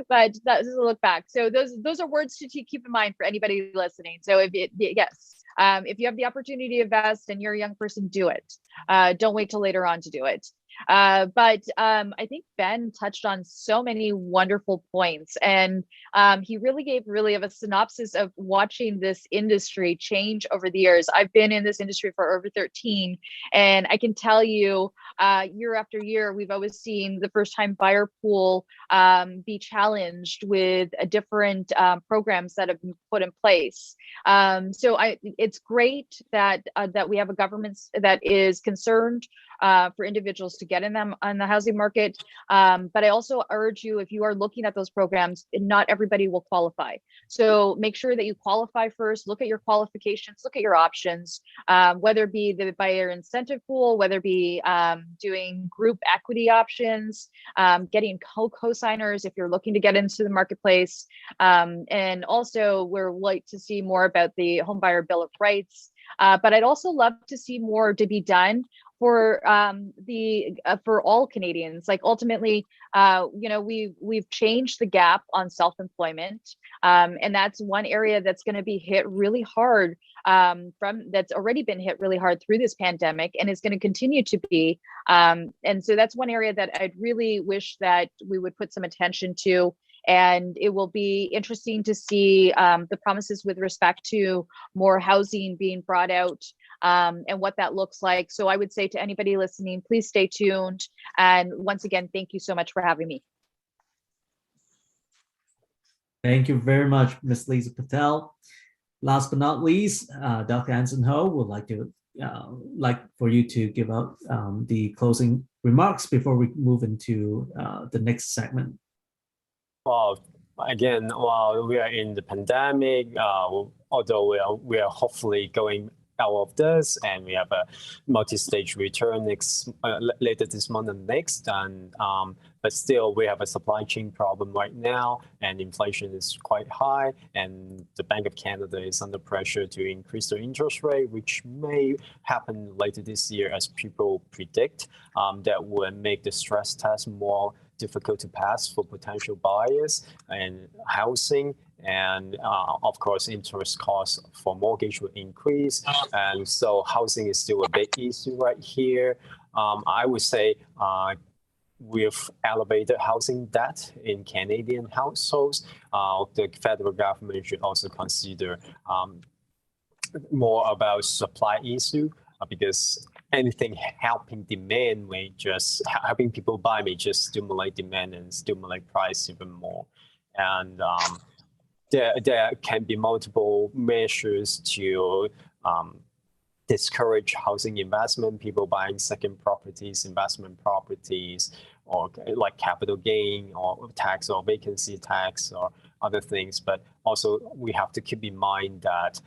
that's a look back. So those are words to keep in mind for anybody listening. So if you have the opportunity to invest and you're a young person, do it. Don't wait till later on to do it. But I think Ben touched on so many wonderful points, and he really gave of a synopsis of watching this industry change over the years. I've been in this industry for over 13, and I can tell you year after year, we've always seen the first-time buyer pool be challenged with different programs that have been put in place. So it's great that we have a government that is concerned for individuals to to get in them on the housing market. But I also urge you, if you are looking at those programs, not everybody will qualify. So make sure that you qualify first, look at your qualifications, look at your options, whether it be the buyer incentive pool, whether it be doing group equity options, getting co-signers if you're looking to get into the marketplace. And also we're like to see more about the home buyer bill of rights. But I'd also love to see more to be done for for all Canadians. Like ultimately, you know, we've changed the gap on self-employment, and that's one area that's going to be hit really hard that's already been hit really hard through this pandemic and is going to continue to be. And so that's one area that I'd really wish that we would put some attention to. And it will be interesting to see the promises with respect to more housing being brought out and what that looks like. So I would say to anybody listening, please stay tuned. And once again, thank you so much for having me. Thank you very much, Ms. Lisa Patel. Last but not least, Dr. Anson Ho would like for you to give out the closing remarks before we move into the next segment. Well, again, while we are in the pandemic, although we are hopefully going out of this, and we have a multi-stage return later this month and next, and but still we have a supply chain problem right now, and inflation is quite high, and the Bank of Canada is under pressure to increase their interest rate, which may happen later this year as people predict. That would make the stress test more difficult to pass for potential buyers and housing, and of course interest costs for mortgage will increase, and so housing is still a big issue right here. I would say with elevated housing debt in Canadian households, the federal government should also consider more about supply issue, because anything helping demand helping people buy may just stimulate demand and stimulate price even more. And there can be multiple measures to discourage housing investment, people buying second properties, investment properties, or like capital gain or tax or vacancy tax or other things. But also we have to keep in mind that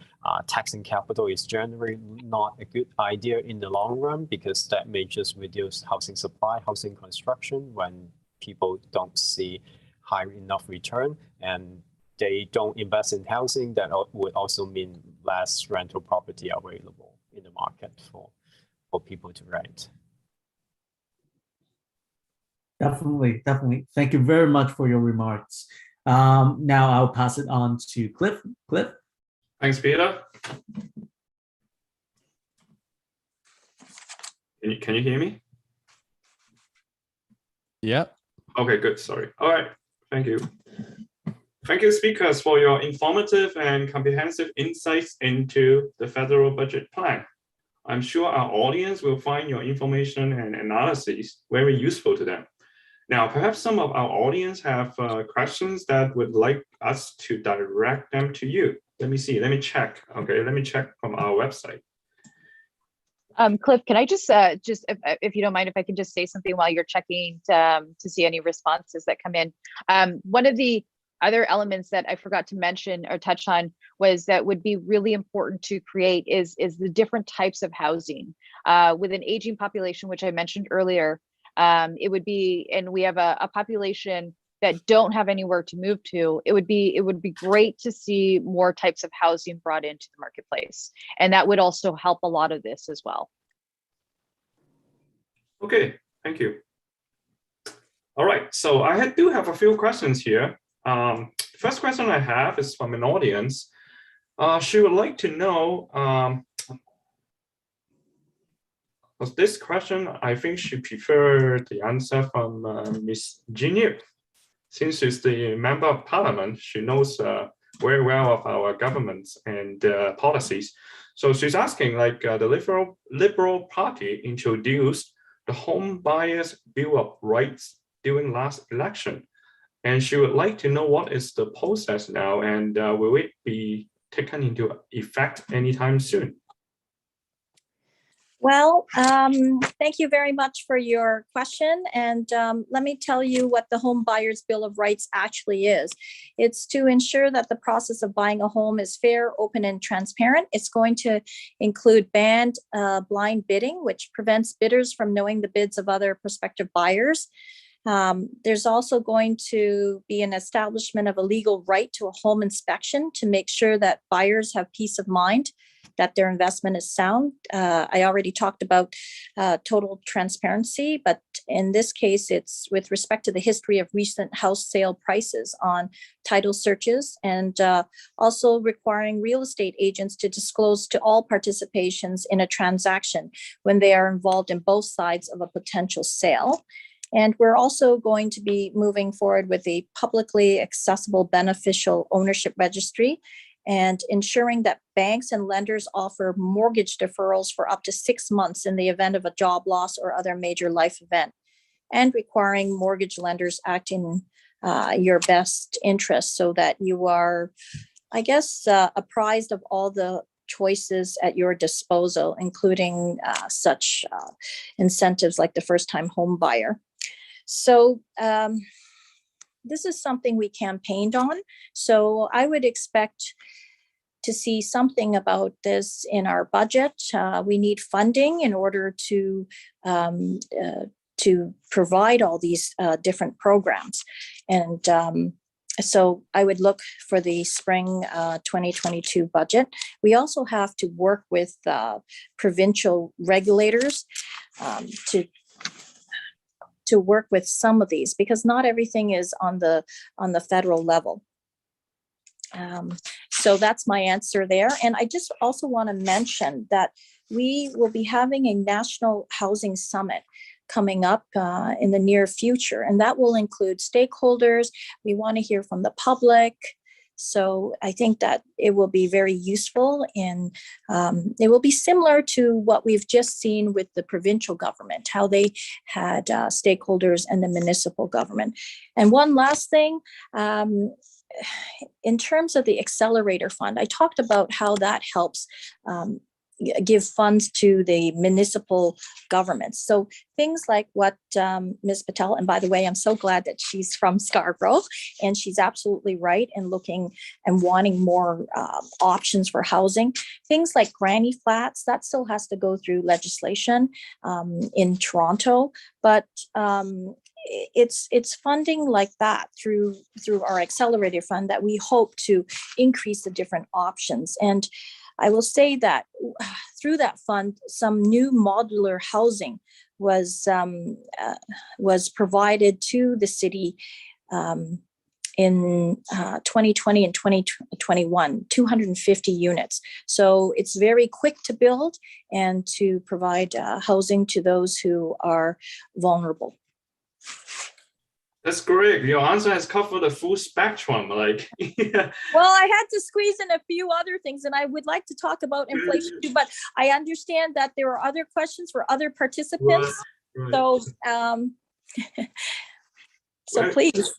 taxing capital is generally not a good idea in the long run, because that may just reduce housing supply, housing construction, when people don't see high enough return and they don't invest in housing. That would also mean less rental property available in the market for people to rent. Definitely. Thank you very much for your remarks. Now I'll pass it on to Cliff. Cliff? Thanks, Peter. Can you hear me? Yep. Okay, good. Sorry. All right. Thank you. Thank you, speakers, for your informative and comprehensive insights into the federal budget plan. I'm sure our audience will find your information and analysis very useful to them. Now, perhaps some of our audience have questions that would like us to direct them to you. Let me see. Let me check. Okay, let me check from our website. Cliff, can I just if you don't mind, if I can just say something while you're checking to see any responses that come in. One of the other elements that I forgot to mention or touch on was that would be really important to create is the different types of housing. With an aging population, which I mentioned earlier, it would be, and we have a population that don't have anywhere to move to, it would be great to see more types of housing brought into the marketplace. And that would also help a lot of this as well. Okay, thank you. All right, so I do have a few questions here. First question I have is from an audience. She would like to know, this question, I think she preferred the answer from Ms. Jinyu. Since she's the member of parliament, she knows very well of our governments and policies. So she's asking, like, the Liberal Party introduced the Home Buyers Bill of Rights during last election. And she would like to know what is the process now, and will it be taken into effect anytime soon? Well, thank you very much for your question. And let me tell you what the Home Buyers Bill of Rights actually is. It's to ensure that the process of buying a home is fair, open, and transparent. It's going to include banned blind bidding, which prevents bidders from knowing the bids of other prospective buyers. There's also going to be an establishment of a legal right to a home inspection to make sure that buyers have peace of mind that their investment is sound. I already talked about total transparency, but in this case, it's with respect to the history of recent house sale prices on title searches, and also requiring real estate agents to disclose to all participations in a transaction when they are involved in both sides of a potential sale. And we're also going to be moving forward with a publicly accessible beneficial ownership registry and ensuring that banks and lenders offer mortgage deferrals for up to 6 months in the event of a job loss or other major life event, and requiring mortgage lenders act in your best interest so that you are, I guess, apprised of all the choices at your disposal, including such incentives like the first-time home buyer. So this is something we campaigned on. So I would expect to see something about this in our budget. We need funding in order to provide all these different programs. And so I would look for the spring 2022 budget. We also have to work with provincial regulators to work with some of these, because not everything is on the federal level. So that's my answer there. And I just also want to mention that we will be having a national housing summit coming up in the near future, and that will include stakeholders. We want to hear from the public. So I think that it will be very useful, and it will be similar to what we've just seen with the provincial government, how they had stakeholders and the municipal government. And one last thing, in terms of the accelerator fund, I talked about how that helps give funds to the municipal governments. So things like what Ms. Patel, and by the way, I'm so glad that she's from Scarborough, and she's absolutely right in looking and wanting more options for housing. Things like granny flats, that still has to go through legislation in Toronto, but it's funding like that through our accelerator fund that we hope to increase the different options. And I will say that through that fund, some new modular housing was provided to the city in 2020 and 2021, 250 units. So it's very quick to build and to provide housing to those who are vulnerable. That's great. Your answer has covered the full spectrum. Like, yeah. Well, I had to squeeze in a few other things, and I would like to talk about inflation too, but I understand that there are other questions for other participants. Right. So, so please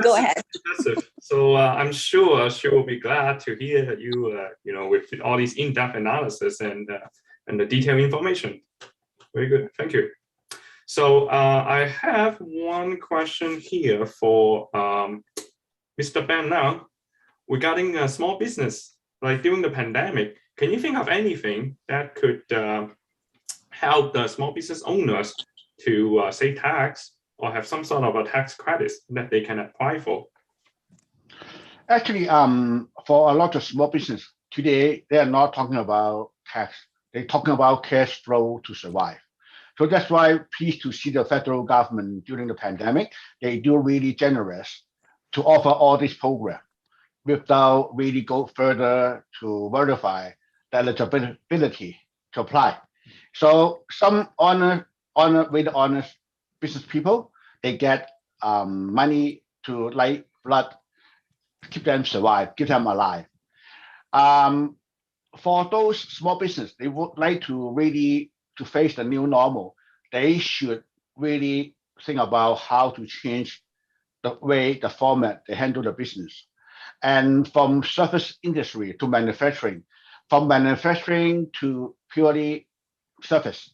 go ahead. Impressive. So I'm sure she will be glad to hear you, with all these in-depth analysis and the detailed information. Very good. Thank you. So I have one question here for Mr. Ben now regarding a small business. Like during the pandemic, can you think of anything that could help the small business owners to save tax or have some sort of a tax credits that they can apply for? Actually, for a lot of small business today, they are not talking about tax. They're talking about cash flow to survive. So that's why pleased to see the federal government during the pandemic, they do really generous to offer all this program without really go further to verify the eligibility to apply. So some really honest business people, they get money to like blood, keep them survive, keep them alive. For those small business, they would like to really to face the new normal, they should really think about how to change the way, the format they handle the business. And from service industry to manufacturing, from manufacturing to purely service,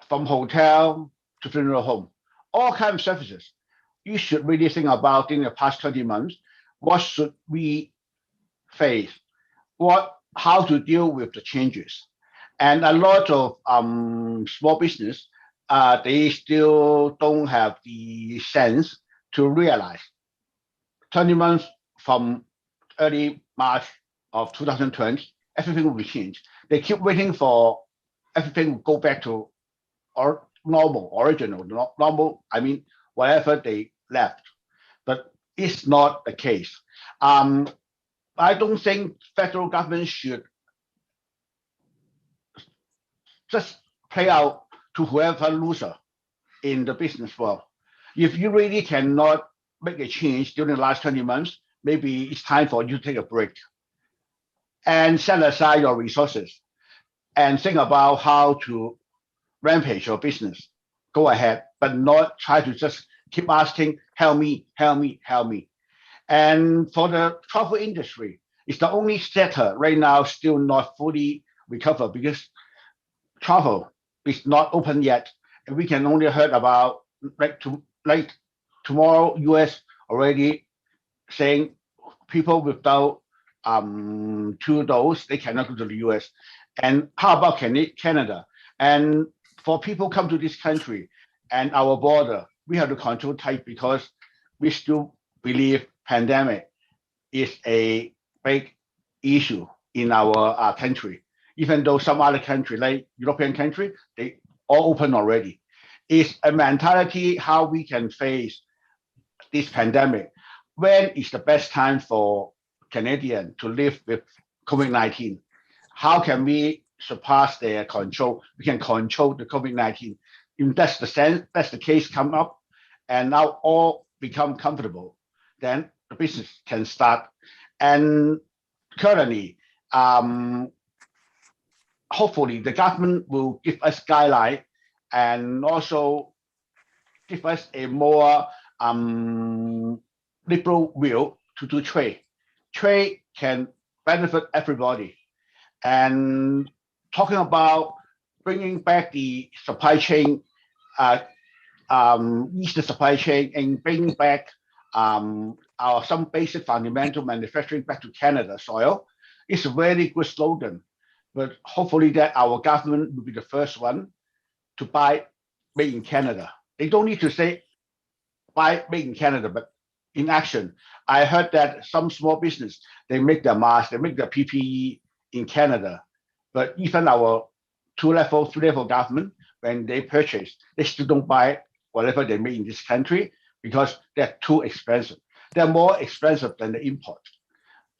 from hotel to funeral home, all kinds of services. You should really think about in the past 20 months, what should we face? How to deal with the changes? And a lot of small business, they still don't have the sense to realize 20 months from early March of 2020, everything will be changed. They keep waiting for everything to go back to normal, I mean, whatever they left. But it's not the case. I don't think federal government should just play out to whoever loser in the business world. If you really cannot make a change during the last 20 months, maybe it's time for you to take a break and set aside your resources and think about how to rampage your business. Go ahead, but not try to just keep asking, help me, help me, help me. And for the travel industry, it's the only sector right now still not fully recovered because travel is not open yet. And we can only heard about like tomorrow, US already saying people without 2 doses, they cannot go to the US. And how about Canada? And for people come to this country and our border, we have to control tight because we still believe pandemic is a big issue in our country. Even though some other country, like European country, they all open already. It's a mentality how we can face this pandemic. When is the best time for Canadians to live with COVID-19? How can we surpass their control? We can control the COVID-19. If that's the case come up, and now all become comfortable, then the business can start. And currently, hopefully the government will give us guideline and also give us a more liberal will to do trade. Trade can benefit everybody. And talking about bringing back the supply chain, ease the supply chain and bring back some basic fundamental manufacturing back to Canada soil, it's a very good slogan. But hopefully that our government will be the first one to buy made in Canada. They don't need to say buy made in Canada, but in action. I heard that some small business, they make their masks, they make their PPE in Canada. But even our 2-level, 3-level government, when they purchase, they still don't buy whatever they make in this country because they're too expensive. They're more expensive than the import.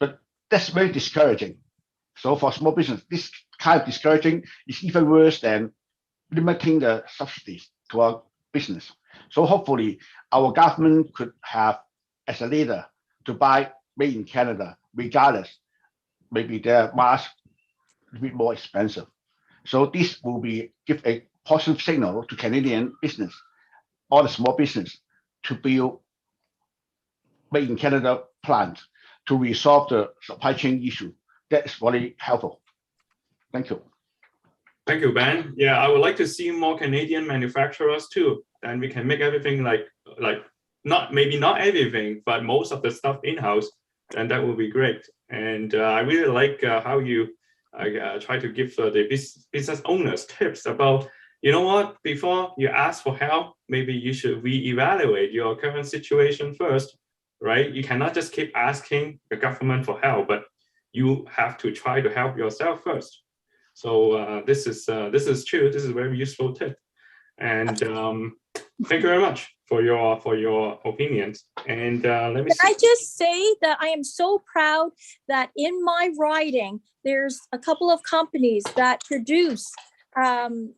But that's very discouraging. So for small business, this kind of discouraging is even worse than limiting the subsidies to our business. So hopefully our government could have, as a leader, to buy made in Canada, regardless, maybe their mask a bit more expensive. So this will give a positive signal to Canadian business, all the small business, to build made in Canada plant to resolve the supply chain issue. That's very helpful. Thank you. Thank you, Ben. Yeah, I would like to see more Canadian manufacturers too. And we can make everything like maybe not everything, but most of the stuff in-house, and that would be great. And I really like how you try to give the business owners tips about, you know what, before you ask for help, maybe you should reevaluate your current situation first, right? You cannot just keep asking the government for help, but you have to try to help yourself first. So this is true. This is a very useful tip. And thank you very much for your opinions. And let me see. Can I just say that I am so proud that in my writing, there's a couple of companies that produce, PPE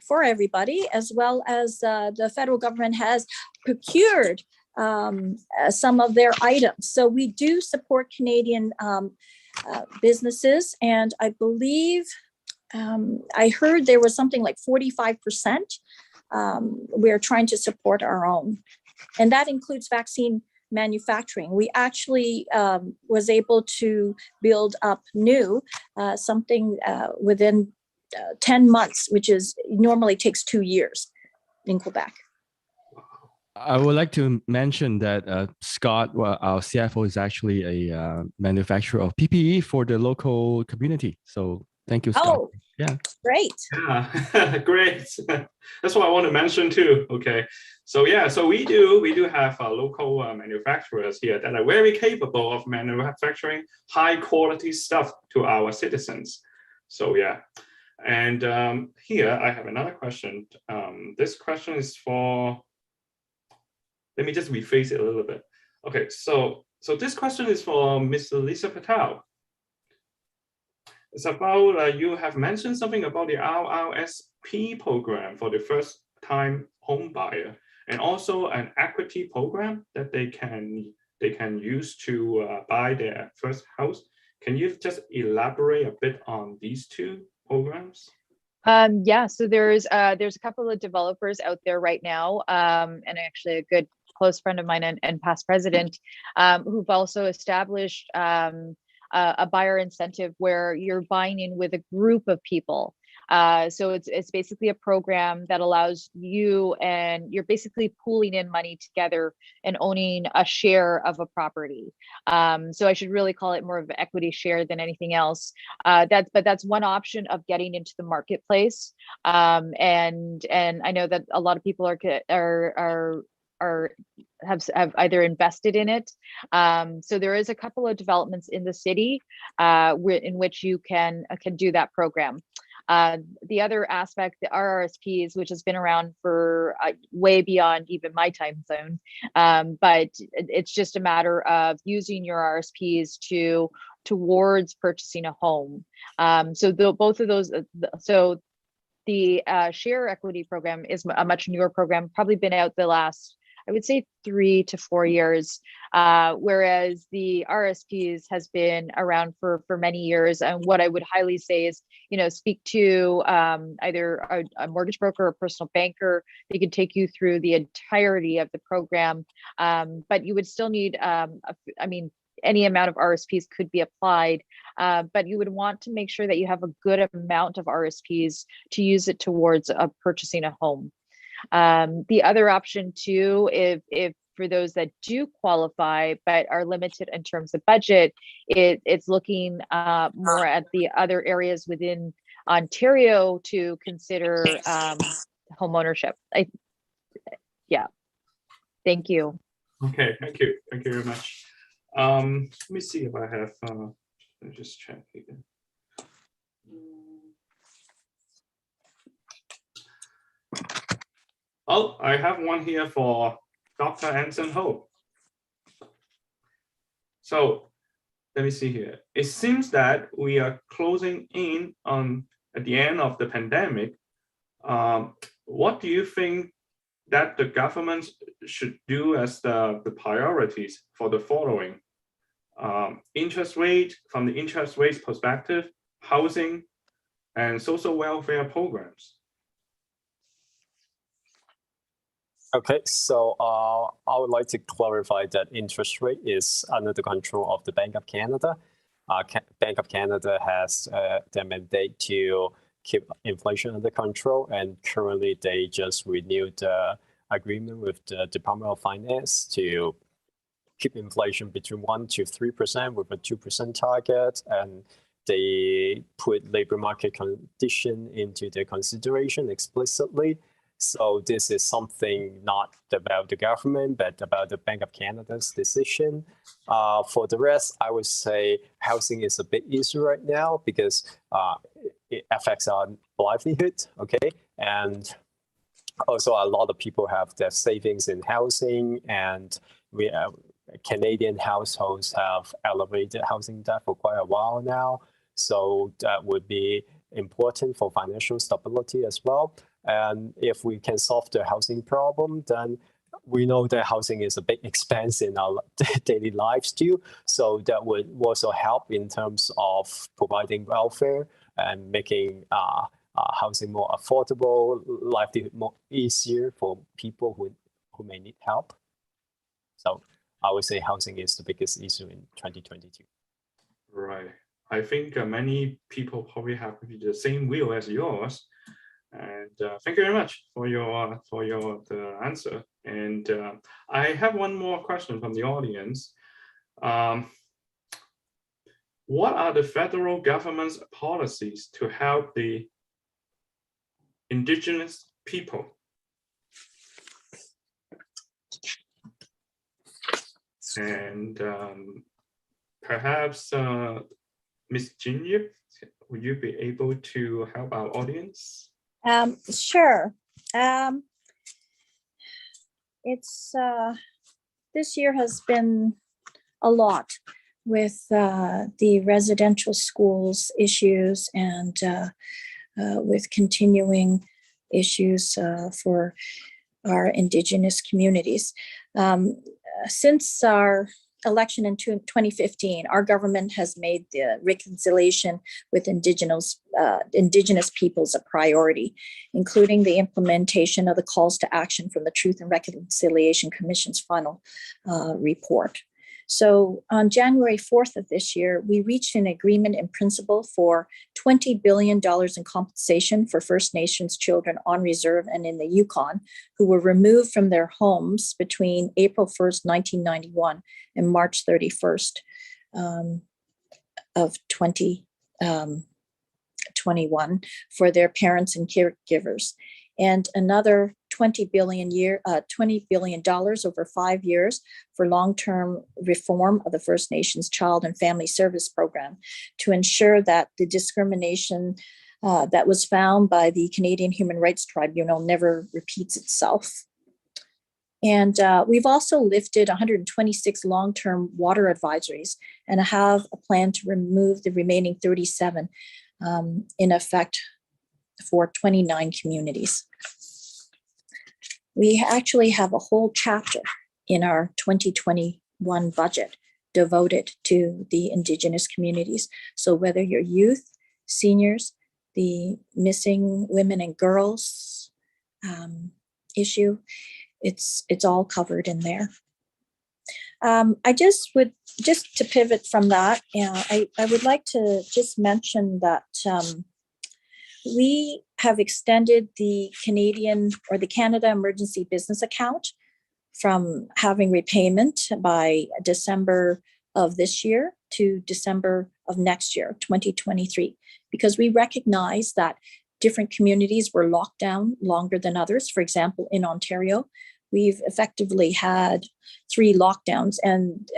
for everybody, as well as the federal government has procured some of their items. So we do support Canadian businesses, and I believe I heard there was something like 45%. We're trying to support our own, and that includes vaccine manufacturing. We actually was able to build up new something within 10 months, which is normally takes 2 years in Quebec. I would like to mention that Scott, well, our CFO, is actually a manufacturer of PPE for the local community. So thank you, Scott. Oh, yeah, great. Yeah, great. That's what I want to mention too. Okay, so yeah, so we do have local manufacturers here that are very capable of manufacturing high quality stuff to our citizens. So yeah, and here I have another question. This question is for. Let me just rephrase it a little bit. Okay, so this question is for Mr. Lisa Patel. It's about you have mentioned something about the RRSP program for the first time home buyer, and also an equity program that they can use to buy their first house. Can you just elaborate a bit on these two programs? Yeah, so there's a couple of developers out there right now, and actually a good close friend of mine and past president, who've also established a buyer incentive where you're buying in with a group of people. So it's basically a program that allows you, and you're basically pooling in money together and owning a share of a property. So I should really call it more of an equity share than anything else. But that's one option of getting into the marketplace. And I know that a lot of people have either invested in it. So there is a couple of developments in the city in which you can do that program. The other aspect, the RRSPs, which has been around for way beyond even my time zone, but it's just a matter of using your RRSPs towards purchasing a home. So both of those, so the share equity program is a much newer program, probably been out the last, I would say 3 to 4 years, whereas the RSPs has been around for many years. And what I would highly say is, speak to either a mortgage broker or personal banker. They could take you through the entirety of the program, but you would still need, any amount of RSPs could be applied, but you would want to make sure that you have a good amount of RSPs to use it towards purchasing a home. The other option too, if for those that do qualify but are limited in terms of budget, it's looking more at the other areas within Ontario to consider home ownership. Yeah, thank you. Okay, thank you very much. Let me see if I have. Let me just check again. Oh, I have one here for Dr. Anson Ho. So let me see here. It seems that we are closing in on at the end of the pandemic. What do you think that the government should do as the priorities for the following? Interest rate, from the interest rates perspective, housing, and social welfare programs. Okay, so I would like to clarify that interest rate is under the control of the Bank of Canada. Bank of Canada has their mandate to keep inflation under control, and currently they just renewed the agreement with the Department of Finance to keep inflation between 1 to 3% with a 2% target, and they put labor market condition into their consideration explicitly. So this is something not about the government, but about the Bank of Canada's decision. For the rest, I would say housing is a big issue right now because it affects our livelihood, okay? And also a lot of people have their savings in housing, and Canadian households have elevated housing debt for quite a while now. So that would be important for financial stability as well. And if we can solve the housing problem, then we know that housing is a big expense in our daily lives too. So that would also help in terms of providing welfare and making housing more affordable, livelihood more easier for people who may need help. So I would say housing is the biggest issue in 2022. Right. I think many people probably have the same view as yours. And thank you very much for your the answer. And I have one more question from the audience. What are the federal government's policies to help the indigenous people? And perhaps Ms. Jinyu, would you be able to help our audience? Sure. It's this year has been a lot with the residential schools issues and with continuing issues for our Indigenous communities. Since our election in 2015, our government has made the reconciliation with Indigenous peoples a priority, including the implementation of the calls to action from the Truth and Reconciliation Commission's final report. So on January 4th of this year, we reached an agreement in principle for $20 billion in compensation for First Nations children on reserve and in the Yukon who were removed from their homes between April 1st, 1991 and March 31st of 2021 for their parents and caregivers. And another $20 billion over 5 years for long-term reform of the First Nations Child and Family Service Program to ensure that the discrimination that was found by the Canadian Human Rights Tribunal never repeats itself. And we've also lifted 126 long-term water advisories and have a plan to remove the remaining 37 in effect for 29 communities. We actually have a whole chapter in our 2021 budget devoted to the Indigenous communities. So whether you're youth, seniors, the missing women and girls issue, it's all covered in there. I just to pivot from that, I would like to just mention that we have extended the Canada Emergency Business Account from having repayment by December of this year to December of next year, 2023, because we recognize that different communities were locked down longer than others. For example, in Ontario, we've effectively had 3 lockdowns, and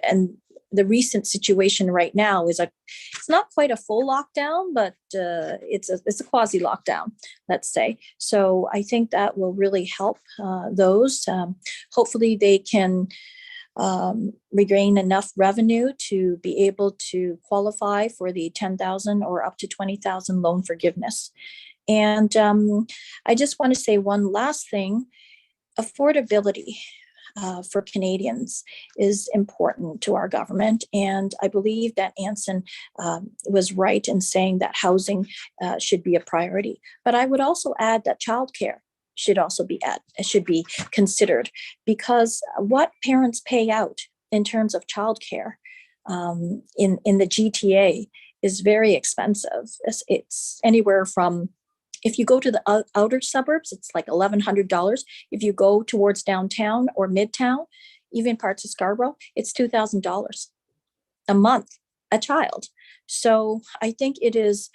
the recent situation right now is it's not quite a full lockdown, but it's a quasi lockdown, let's say. So I think that will really help those. Hopefully they can regain enough revenue to be able to qualify for the $10,000 or up to $20,000 loan forgiveness. And I just want to say one last thing. Affordability for Canadians is important to our government. And I believe that Anson was right in saying that housing should be a priority. But I would also add that childcare should also be considered, because what parents pay out in terms of childcare in the GTA is very expensive. It's anywhere from, if you go to the outer suburbs, it's like $1,100. If you go towards downtown or midtown, even parts of Scarborough, it's $2,000 a month, a child. So I think it is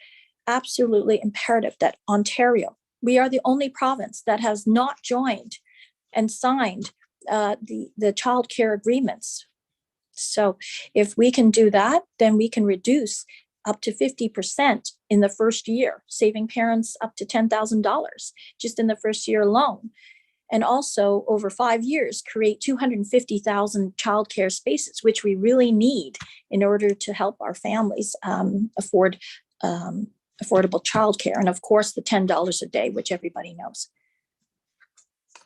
absolutely imperative that Ontario, we are the only province that has not joined and signed the child care agreements. So if we can do that, then we can reduce up to 50% in the first year, saving parents up to $10,000 just in the first year alone. And also over 5 years, create 250,000 childcare spaces, which we really need in order to help our families afford affordable childcare. And of course, the $10 a day, which everybody knows.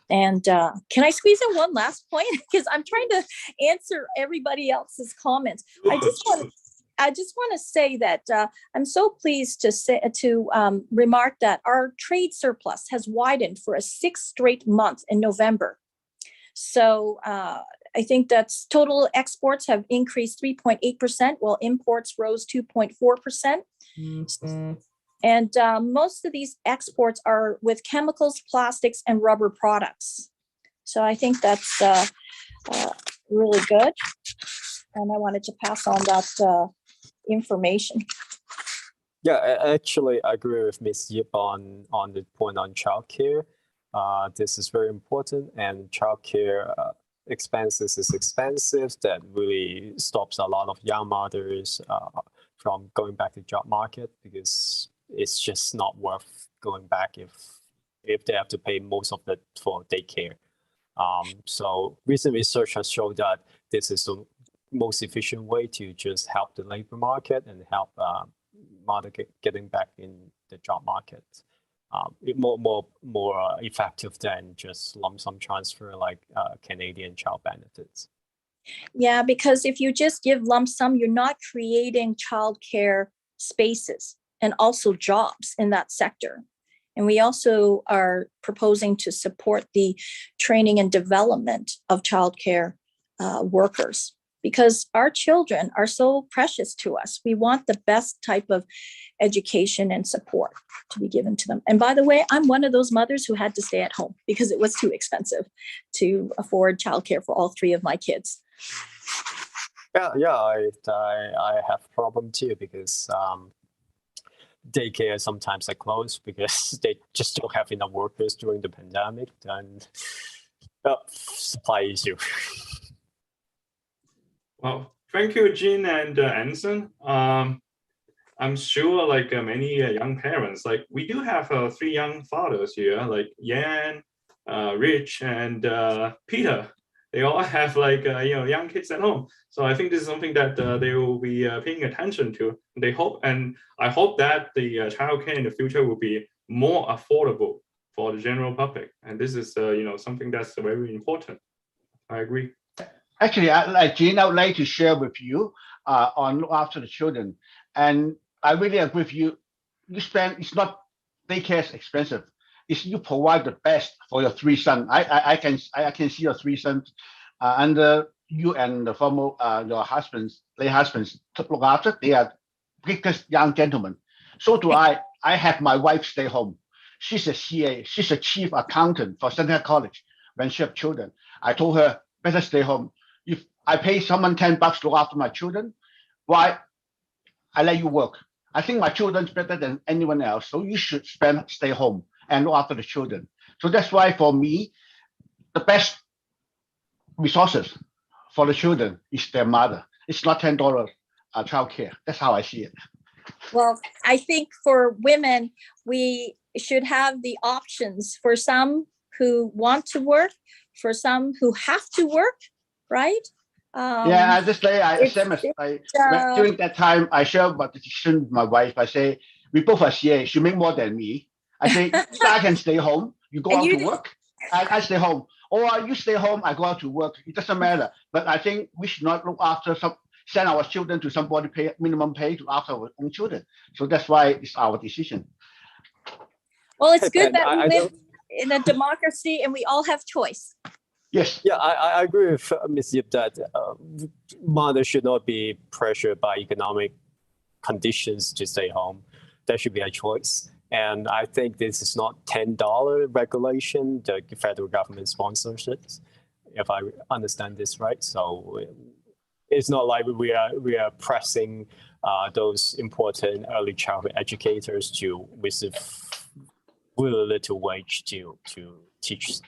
And can I squeeze in one last point? Because I'm trying to answer everybody else's comments. I just want to say that I'm so pleased to remark that our trade surplus has widened for a 6th straight month in November. So I think that's total exports have increased 3.8%, while imports rose 2.4%. And most of these exports are with chemicals, plastics, and rubber products. So I think that's really good. And I wanted to pass on that information. Yeah, actually, I agree with Ms. Yip on the point on childcare. This is very important, and childcare expenses is expensive. That really stops a lot of young mothers from going back to the job market, because it's just not worth going back if they have to pay most of it for daycare. So recent research has shown that this is the most efficient way to just help the labor market and help mother getting back in the job market. More effective than just lump sum transfer like Canadian child benefits. Yeah, because if you just give lump sum, you're not creating childcare spaces and also jobs in that sector. And we also are proposing to support the training and development of childcare workers, because our children are so precious to us. We want the best type of education and support to be given to them. And by the way, I'm one of those mothers who had to stay at home because it was too expensive to afford childcare for all three of my kids. Yeah, I have a problem too, because daycare sometimes are closed because they just don't have enough workers during the pandemic, and supply issue. Well, thank you, Jean and Anson. I'm sure like many young parents, like we do have 3 young fathers here, like Yan, Rich, and Peter. They all have like young kids at home. So I think this is something that they will be paying attention to. I hope that the childcare in the future will be more affordable for the general public. And this is something that's very important. I agree. Actually, Jean, I would like to share with you on look after the children. And I really agree with you. It's not daycare is expensive. It's you provide the best for your 3 sons. I can see your 3 sons under you and the former your late husbands to look after. They are biggest young gentlemen. So do I. I have my wife stay home. She's a CA. She's a chief accountant for Central College. When she have children, I told her better stay home. If I pay someone $10 to look after my children, why I let you work? I think my children's better than anyone else. So you should stay home and look after the children. So that's why for me, the best resources for the children is their mother. It's not $10 childcare. That's how I see it. Well, I think for women, we should have the options for some who want to work, for some who have to work, right? Yeah, I just say during that time I share my decision with my wife. I say we both are CA. She make more than me. I say I can stay home. You go out to work. I stay home, or you stay home. I go out to work. It doesn't matter. But I think we should not look after send our children to somebody pay minimum pay to after our own children. So that's why it's our decision. Well, it's good that we live in a democracy and we all have choice. Yes. Yeah, I agree with Ms. Yip that mothers should not be pressured by economic conditions to stay home. That should be a choice. And I think this is not $10 regulation. The federal government sponsors it, if I understand this right. So it's not like we are pressing those important early childhood educators to receive really little wage to teach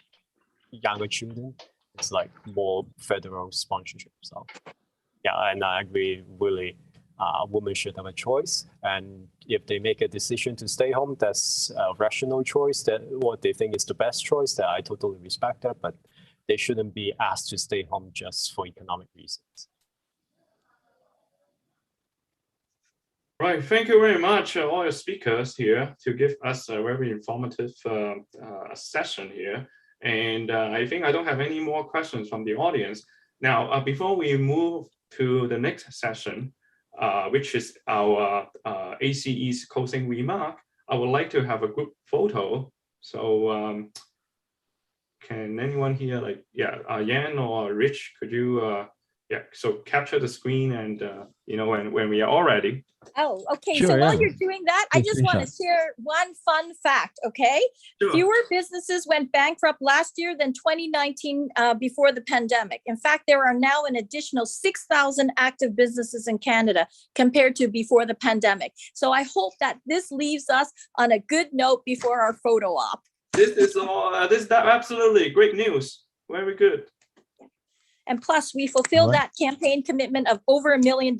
younger children. It's like more federal sponsorship. So yeah, and I agree really women should have a choice, and if they make a decision to stay home, that's a rational choice, that what they think is the best choice, that I totally respect that, but they shouldn't be asked to stay home just for economic reasons. Right, thank you very much, all your speakers here, to give us a very informative session here. And I think I don't have any more questions from the audience. Now, before we move to the next session, which is our ACE's closing remark, I would like to have a group photo. So can anyone here, like, Yan or Rich, could you, so capture the screen and, when we are all ready. Oh, okay. Sure, So while yeah. you're doing that, I Good just want to screenshot. share one fun fact, okay? Sure. Fewer businesses went bankrupt last year than 2019 before the pandemic. In fact, there are now an additional 6,000 active businesses in Canada compared to before the pandemic. So I hope that this leaves us on a good note before our photo op. This is absolutely great news. Very good. And plus, we fulfilled Right. that campaign commitment of over $1 million,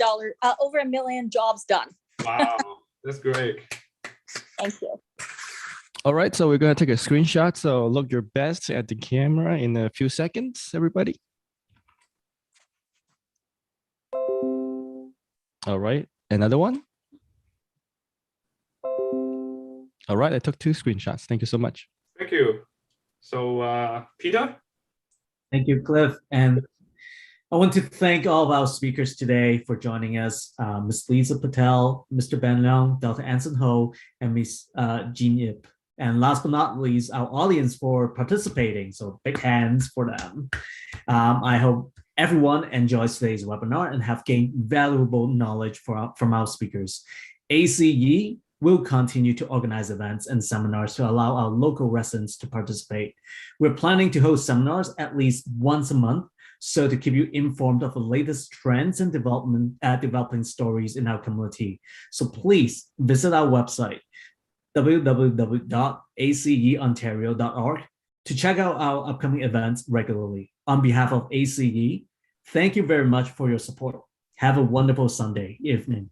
over 1 million jobs done. Wow, that's great. Thank you. All right, so we're going to take a screenshot. So look your best at the camera in a few seconds, everybody. All right, another one. All right, I took 2 screenshots. Thank you so much. Thank you. So, Peter? Thank you, Cliff. And I want to thank all of our speakers today for joining us, Ms. Lisa Patel, Mr. Ben Leong, Dr. Anson Ho, and Ms. Jean Yip. And last but not least, our audience for participating. So big hands for them. I hope everyone enjoys today's webinar and have gained valuable knowledge from our speakers. ACE will continue to organize events and seminars to allow our local residents to participate. We're planning to host seminars at least once a month, so to keep you informed of the latest trends and developing stories in our community. So please visit our website, www.aceontario.org, to check out our upcoming events regularly. On behalf of ACE, thank you very much for your support. Have a wonderful Sunday evening.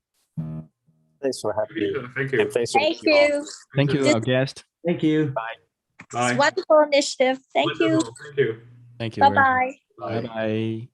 Thanks for having me. Thank you. And thanks for Thank you all. you. Thank you, our guest. Thank you. Bye. It's a wonderful initiative. Thank you. Wonderful. Thank you. Thank you. Bye-bye. Bye. Bye-bye.